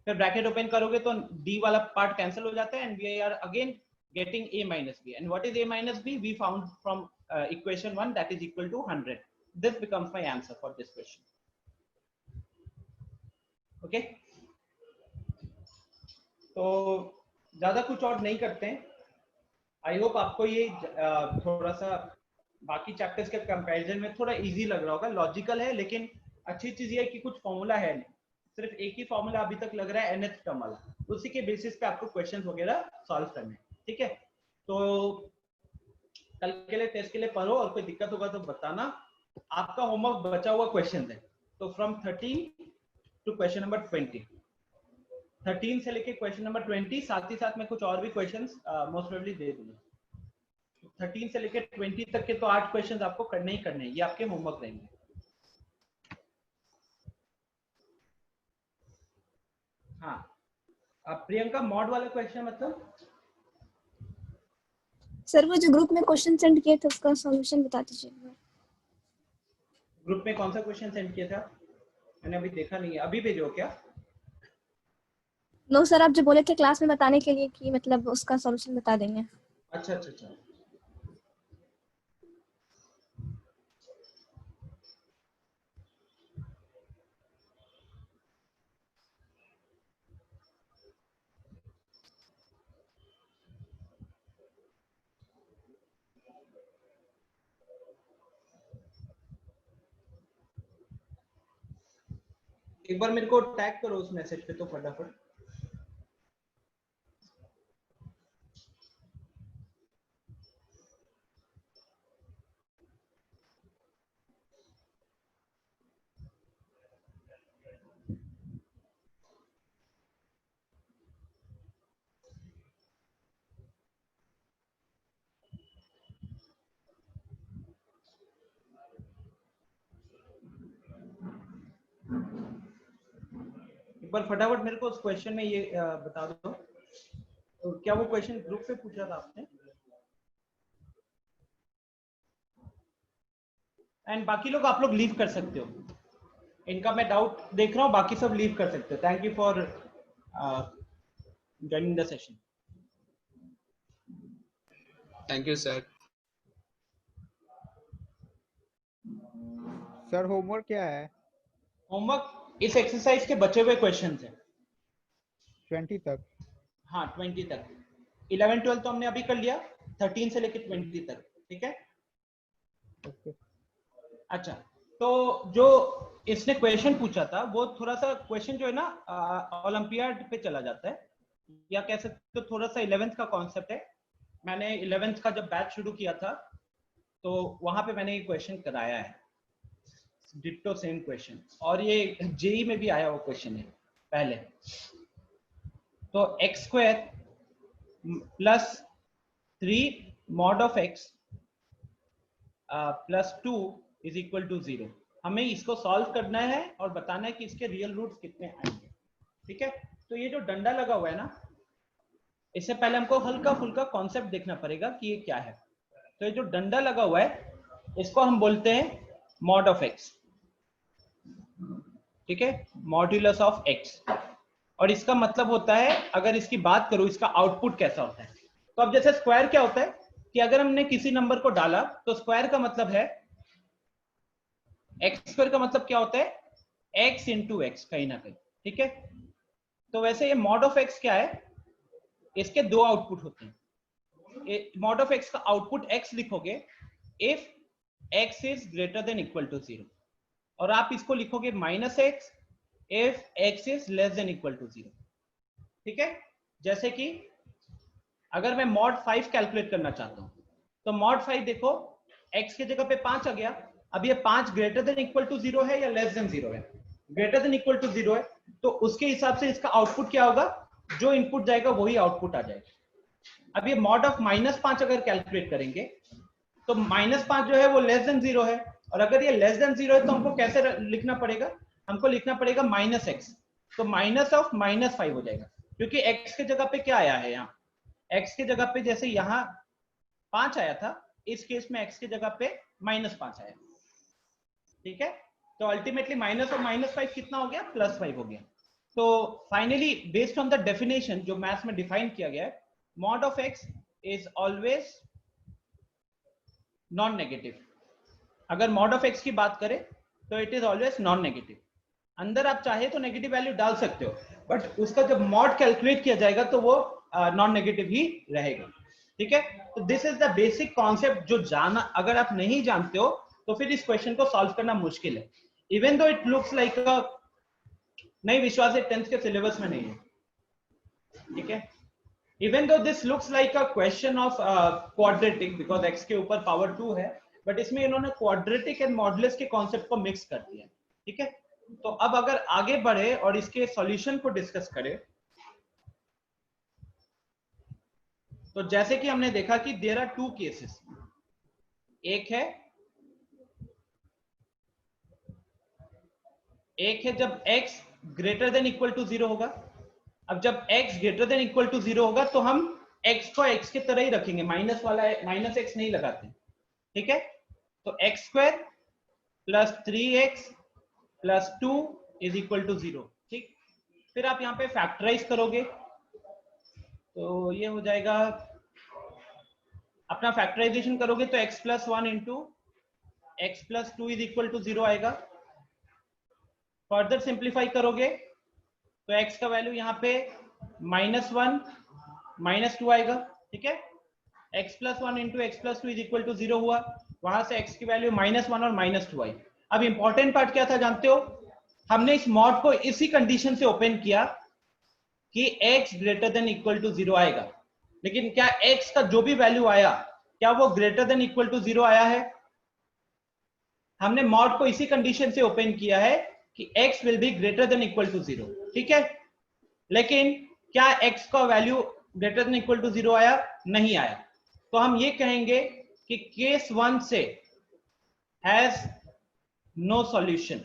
फिर ब्रैकेट ओपन करोगे तो d वाला पार्ट कैंसिल हो जाता है, and we are again getting a minus b, and what is a minus b? We found from equation 1, that is equal to 100. This becomes my answer for this question. Okay, तो ज्यादा कुछ और नहीं करते हैं। आई होप आपको ये थोड़ा सा बाकी चैप्टर्स के कंपैरिजन में थोड़ा इजी लग रहा होगा, लॉजिकल है, लेकिन अच्छी चीज ये है कि कुछ फॉर्मूला है नहीं, सिर्फ एक ही फॉर्मूला अभी तक लग रहा है nth टर्म वाला, उसी के बेसिस पे आपको क्वेश्चंस वगैरह सॉल्व करने हैं। ठीक है, तो कल के लिए टेस्ट के लिए पढ़ो, और कोई दिक्कत होगा तो बताना। आपका होमवर्क बचा हुआ क्वेश्चन है, तो फ्रॉम 13 टू क्वेश्चन नंबर 20, 13 से लेके क्वेश्चन नंबर 20, साथ ही साथ में कुछ और भी क्वेश्चंस मोस्ट प्रोबेबली दे दूंगा। 13 से लेके 20 तक के तो 8 क्वेश्चंस आपको करने ही करने हैं, ये आपके होमवर्क रहेंगे। हाँ, अब प्रियंका मॉड वाला क्वेश्चन मतलब सर वो जो ग्रुप में क्वेश्चन सेंड किए थे उसका सॉल्यूशन बता दीजिए। ग्रुप में कौन सा क्वेश्चन सेंड किया था? मैंने अभी देखा नहीं है, अभी भेजो क्या? नो सर, आप जो बोले थे क्लास में बताने के लिए कि मतलब उसका सॉल्यूशन बता देंगे। अच्छा अच्छा अच्छा, एक बार मेरे को टैग करो उस मैसेज पे तो फटाफट। एक बार फटाफट मेरे को उस क्वेश्चन में ये बता दो, तो क्या वो क्वेश्चन ग्रुप पे पूछा था आपने? एंड बाकी लोग, आप लोग लीव कर सकते हो, इनका मैं डाउट देख रहा हूँ, बाकी सब लीव कर सकते हो। Thank you for joining the session. Thank you sir. Sir homework क्या है? होमवर्क इस एक्सरसाइज के बचे हुए क्वेश्चंस हैं 20 तक। हाँ 20 तक, 11 12 तो हमने अभी कर लिया, 13 से लेकर 20 तक। ठीक है, ओके। अच्छा, तो जो इसने क्वेश्चन पूछा था वो थोड़ा सा क्वेश्चन जो है ना ओलंपियाड पे चला जाता है, या कह सकते हो थोड़ा सा 11th का कॉन्सेप्ट है। मैंने 11th का जब बैच शुरू किया था तो वहां पे मैंने ये क्वेश्चन कराया है, डिट्टो सेम क्वेश्चन, और ये जेई में भी आया हुआ क्वेश्चन है पहले। तो x square plus 3 mod of x plus 2 is equal to 0। हमें इसको सॉल्व करना है और बताना है कि इसके रियल रूट्स कितने आएंगे। ठीक है, तो ये जो डंडा लगा हुआ है ना, इससे पहले हमको हल्का फुल्का कॉन्सेप्ट देखना पड़ेगा कि ये क्या है। तो ये जो डंडा लगा हुआ है इसको हम बोलते हैं मॉड ऑफ x। ठीक है, मॉड्यूलस ऑफ x, और इसका मतलब होता है, अगर इसकी बात करूं इसका आउटपुट कैसा होता है, तो अब जैसे स्क्वायर क्या होता है कि अगर हमने किसी नंबर को डाला तो स्क्वायर का मतलब है, एक्स स्क्वायर का मतलब क्या होता है, x इंटू एक्स कहीं ना कहीं। ठीक है, तो वैसे ये मॉड ऑफ x क्या है, इसके दो आउटपुट होते हैं। मॉड ऑफ x का आउटपुट x लिखोगे if x is greater than equal to 0, और आप इसको लिखोगे minus x if x is less than equal to 0। ठीक है, जैसे कि अगर मैं मॉड 5 कैलकुलेट करना चाहता हूं तो मॉड 5 देखो, x की जगह पे 5 आ गया। अब ये 5 ग्रेटर देन इक्वल टू 0 है या लेस देन 0 है? ग्रेटर देन इक्वल टू 0 है, तो उसके हिसाब से इसका आउटपुट क्या होगा, जो इनपुट जाएगा वही आउटपुट आ जाएगा। अब ये मॉड ऑफ -5 अगर कैलकुलेट करेंगे तो -5 जो है वो लेस देन 0 है, और अगर ये लेस देन 0 है तो हमको कैसे लिखना पड़ेगा, हमको लिखना पड़ेगा -x, तो माइनस ऑफ -5 हो जाएगा, क्योंकि x के जगह पे क्या आया है, यहाँ x के जगह पे जैसे यहाँ 5 आया था, इस केस में x की जगह पे -5 आया, ठीक है। तो अल्टीमेटली माइनस और -5 कितना हो गया, +5 हो गया। तो finally based on the definition जो मैथ्स में डिफाइन किया गया है, mod of x is always non negative. अगर मॉड ऑफ x की बात करें तो it is always non negative. अंदर आप चाहे तो नेगेटिव वैल्यू डाल सकते हो, बट उसका जब मॉड कैलकुलेट किया जाएगा तो वो नॉन नेगेटिव ही रहेगा, ठीक है। तो this is the basic concept जो जाना, अगर आप नहीं जानते हो तो फिर इस क्वेश्चन को सॉल्व करना मुश्किल है। Even though it looks like नहीं, विश्वास है 10th के सिलेबस में नहीं है, ठीक है। Even though this looks like a question of quadratic because x के ऊपर पावर 2 है, बट इसमें इन्होंने क्वाड्रेटिक एंड मॉडुलस के कॉन्सेप्ट को मिक्स कर दिया, ठीक है। तो अब अगर आगे बढ़े और इसके सॉल्यूशन को डिस्कस करें, तो जैसे कि हमने देखा कि देयर आर 2 केसेस। एक है जब x greater than equal to 0 होगा। अब जब x greater than equal to 0 होगा तो हम x को x की तरह ही रखेंगे, माइनस वाला माइनस x नहीं लगाते, ठीक है। तो x² + 3x + 2 is equal to 0, ठीक। फिर आप यहाँ पे फैक्टराइज करोगे तो ये हो जाएगा, अपना फैक्टराइजेशन करोगे तो x + 1 into x + 2 is equal to 0 आएगा। फर्दर सिंप्लीफाई करोगे तो x का वैल्यू यहाँ पे -1 -2 आएगा, ठीक है। x + 1 into x + 2 is equal to 0 हुआ, वहां से x की वैल्यू -1 और -2 आई। अब इंपॉर्टेंट पार्ट क्या था जानते हो, हमने इस मॉड को इसी कंडीशन से ओपन किया कि x greater than equal to 0 आएगा, लेकिन क्या x का जो भी वैल्यू आया क्या वो ग्रेटर देन इक्वल टू 0 आया है? हमने मॉड को इसी कंडीशन से ओपन किया है कि x will be greater than equal to 0, ठीक है। लेकिन क्या x का value greater than equal to 0 आया? नहीं आया। तो हम ये कहेंगे कि केस 1 से हैज नो सॉल्यूशन।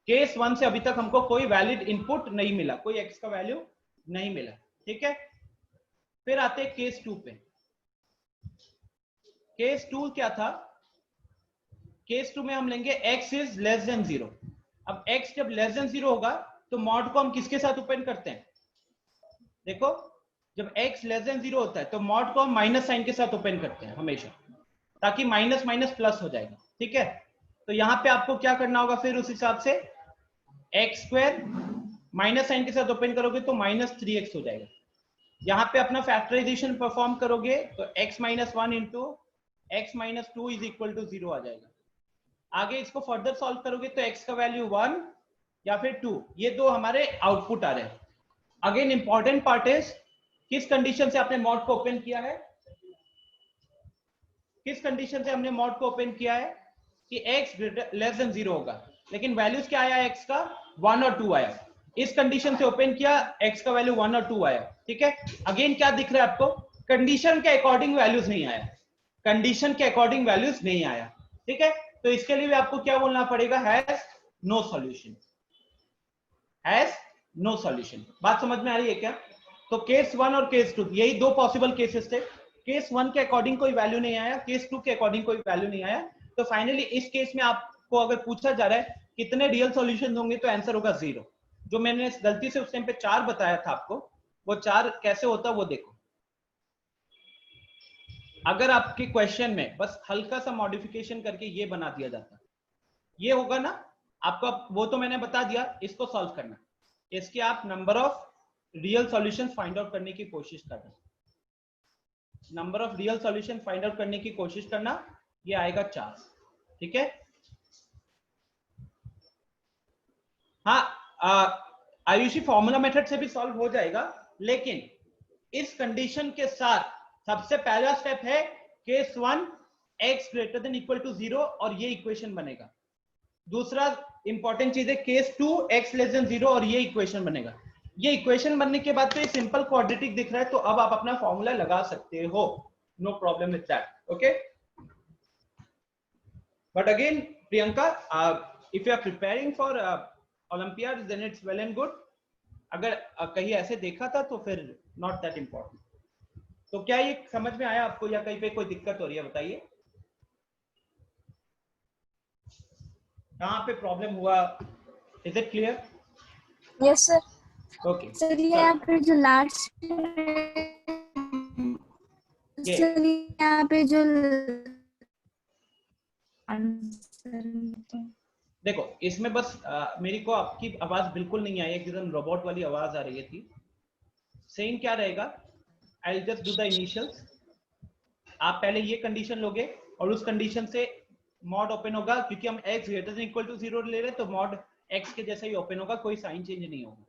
केस 1 से अभी तक हमको कोई वैलिड इनपुट नहीं मिला, कोई x का वैल्यू नहीं मिला, ठीक है। फिर आते हैं केस 2 पे। केस 2 क्या था? केस 2 में हम लेंगे x इज लेस देन 0। अब x जब लेस देन 0 होगा तो मॉड को हम किसके साथ ओपन करते हैं? देखो, जब x लेस देन 0 होता है तो मॉड को हम माइनस साइन के साथ ओपन करते हैं हमेशा, ताकि माइनस माइनस प्लस हो जाएगा, ठीक है। तो यहां पे आपको क्या करना होगा फिर उस हिसाब से, x² माइनस साइन के साथ ओपन करोगे तो -3x हो जाएगा। यहां पे अपना फैक्टराइजेशन परफॉर्म करोगे तो x - 1 into x - 2 is equal to 0 आ जाएगा। आगे इसको फर्दर सॉल्व करोगे तो x का वैल्यू 1 या फिर 2, ये दो हमारे आउटपुट आ रहे हैं। अगेन इंपॉर्टेंट पार्ट इज, किस कंडीशन से आपने मॉड को ओपन किया है? किस कंडीशन से हमने मॉड को ओपन किया है कि x लेस देन 0 होगा, लेकिन वैल्यूज क्या आया x का? 1 और 2 आया। इस कंडीशन से ओपन किया, x का वैल्यू 1 और 2 आया, ठीक है। अगेन क्या दिख रहा है आपको? कंडीशन के अकॉर्डिंग वैल्यूज नहीं आया, कंडीशन के अकॉर्डिंग वैल्यूज नहीं आया, ठीक है। तो इसके लिए भी आपको क्या बोलना पड़ेगा? Has no solution, has no solution. बात समझ में आ रही है क्या? तो केस 1 और केस 2 यही दो पॉसिबल केसेस थे। केस 1 के अकॉर्डिंग कोई वैल्यू नहीं आया, केस 2 के अकॉर्डिंग कोई वैल्यू नहीं आया। तो फाइनली इस केस में आपको अगर पूछा जा रहा है कितने रियल सॉल्यूशन होंगे, तो आंसर होगा 0। जो मैंने गलती से उस टाइम पे 4 बताया था आपको, वो 4 कैसे होता वो देखो। अगर आपके क्वेश्चन में बस हल्का सा मॉडिफिकेशन करके ये बना दिया जाता, ये होगा ना आपका, वो तो मैंने बता दिया, इसको सॉल्व करना, इसके आप number of real solutions find out करने की कोशिश करना, number of real solution find out करने की कोशिश करना, ये आएगा 4, ठीक है। हाँ, आयुषी फॉर्मूला मेथड से भी सॉल्व हो जाएगा, लेकिन इस कंडीशन के साथ सबसे पहला स्टेप है case 1 x greater than equal to 0 और ये इक्वेशन बनेगा। दूसरा इंपॉर्टेंट चीज है केस 2 x लेस देन 0 और ये इक्वेशन बनेगा। ये इक्वेशन बनने के बाद तो ये सिंपल क्वाड्रेटिक दिख रहा है, तो अब आप अपना फॉर्मूला लगा सकते हो, no problem with that, okay. But again Priyanka, if you are preparing for olympiad then it's well and good. अगर कहीं ऐसे देखा था तो फिर नॉट दैट इंपॉर्टेंट। तो क्या ये समझ में आया आपको या कहीं पे कोई दिक्कत हो रही है बताइए, कहाँ पे प्रॉब्लम हुआ? Is it clear? Yes sir. Okay sir ये यहाँ पे जो लास्ट ये सर यहाँ पे जो आंसर देखो इसमें बस मेरी को आपकी आवाज बिल्कुल नहीं आई, एकदम रोबोट वाली आवाज आ रही थी। सेम क्या रहेगा, I will just do the initials. आप पहले ये कंडीशन लोगे और उस कंडीशन से मॉड ओपन होगा, क्योंकि हम x greater than equal to 0 ले रहे हैं तो मॉड x के जैसा ही ओपन होगा, कोई साइन चेंज नहीं होगा।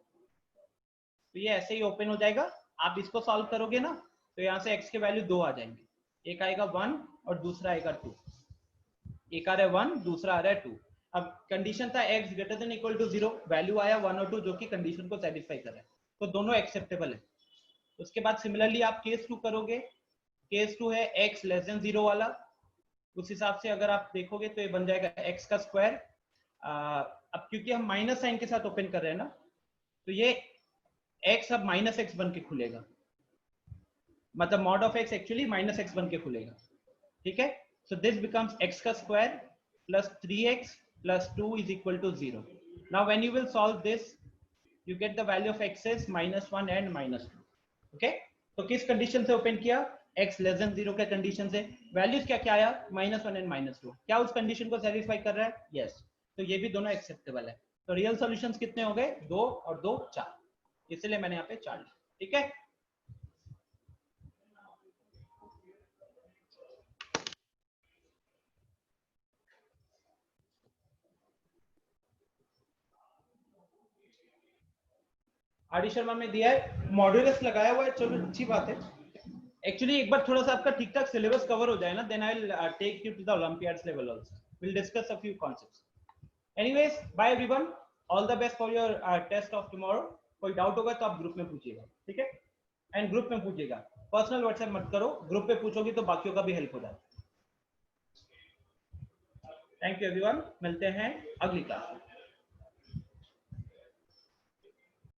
तो ये ऐसे ही ओपन हो जाएगा। आप इसको सॉल्व करोगे ना तो यहाँ से x के वैल्यू 2 आ जाएंगे, एक आएगा 1 और दूसरा आएगा 2, एक आ रहा है 1 दूसरा आ रहा है 2। अब कंडीशन था x greater than equal to 0, value आया 1 और 2 जो कि कंडीशन को सेटिस्फाई कर रहा है, तो दोनों एक्सेप्टेबल है। उसके बाद सिमिलरली आप केस 2 करोगे, केस 2 है x लेस देन 0 वाला। उस हिसाब से अगर आप देखोगे तो ये बन जाएगा x का स्क्वायर। अब क्योंकि हम माइनस साइन के साथ ओपन कर रहे हैं ना, तो ये x अब माइनस एक्स बन के खुलेगा, मतलब mod of x actually minus x बन के खुलेगा, ठीक है। सो दिस बिकम्स x का square plus 3x plus 2 is equal to 0। Now when you will solve this you get the value of x is -1 and -2, okay. तो किस कंडीशन से ओपन किया, x लेस देन 0 के कंडीशन से। वैल्यूज क्या क्या आया, -1 एंड -2, क्या उस कंडीशन को सेटिस्फाई कर रहा है? यस। तो ये भी दोनों एक्सेप्टेबल है। तो रियल सॉल्यूशंस कितने हो गए, 2 और 2 4, इसलिए मैंने यहाँ पे 4 लिखा, ठीक है। आरडी शर्मा में दिया है, मॉड्यूलस लगाया हुआ है, चलो अच्छी बात है। एक्चुअली एक बार थोड़ा सा आपका ठीक ठाक सिलेबस कवर हो जाए ना, then I will take you to the olympiads level also, will discuss a few concepts. Anyways bye everyone, all the best for your test of tomorrow. कोई डाउट होगा तो आप ग्रुप में पूछिएगा, ठीक है। एंड ग्रुप में पूछिएगा, पर्सनल व्हाट्सएप मत करो, ग्रुप पे पूछोगे तो बाकियों का भी हेल्प हो जाएगा। थैंक यू एवरीवन, मिलते हैं अगली क्लास में।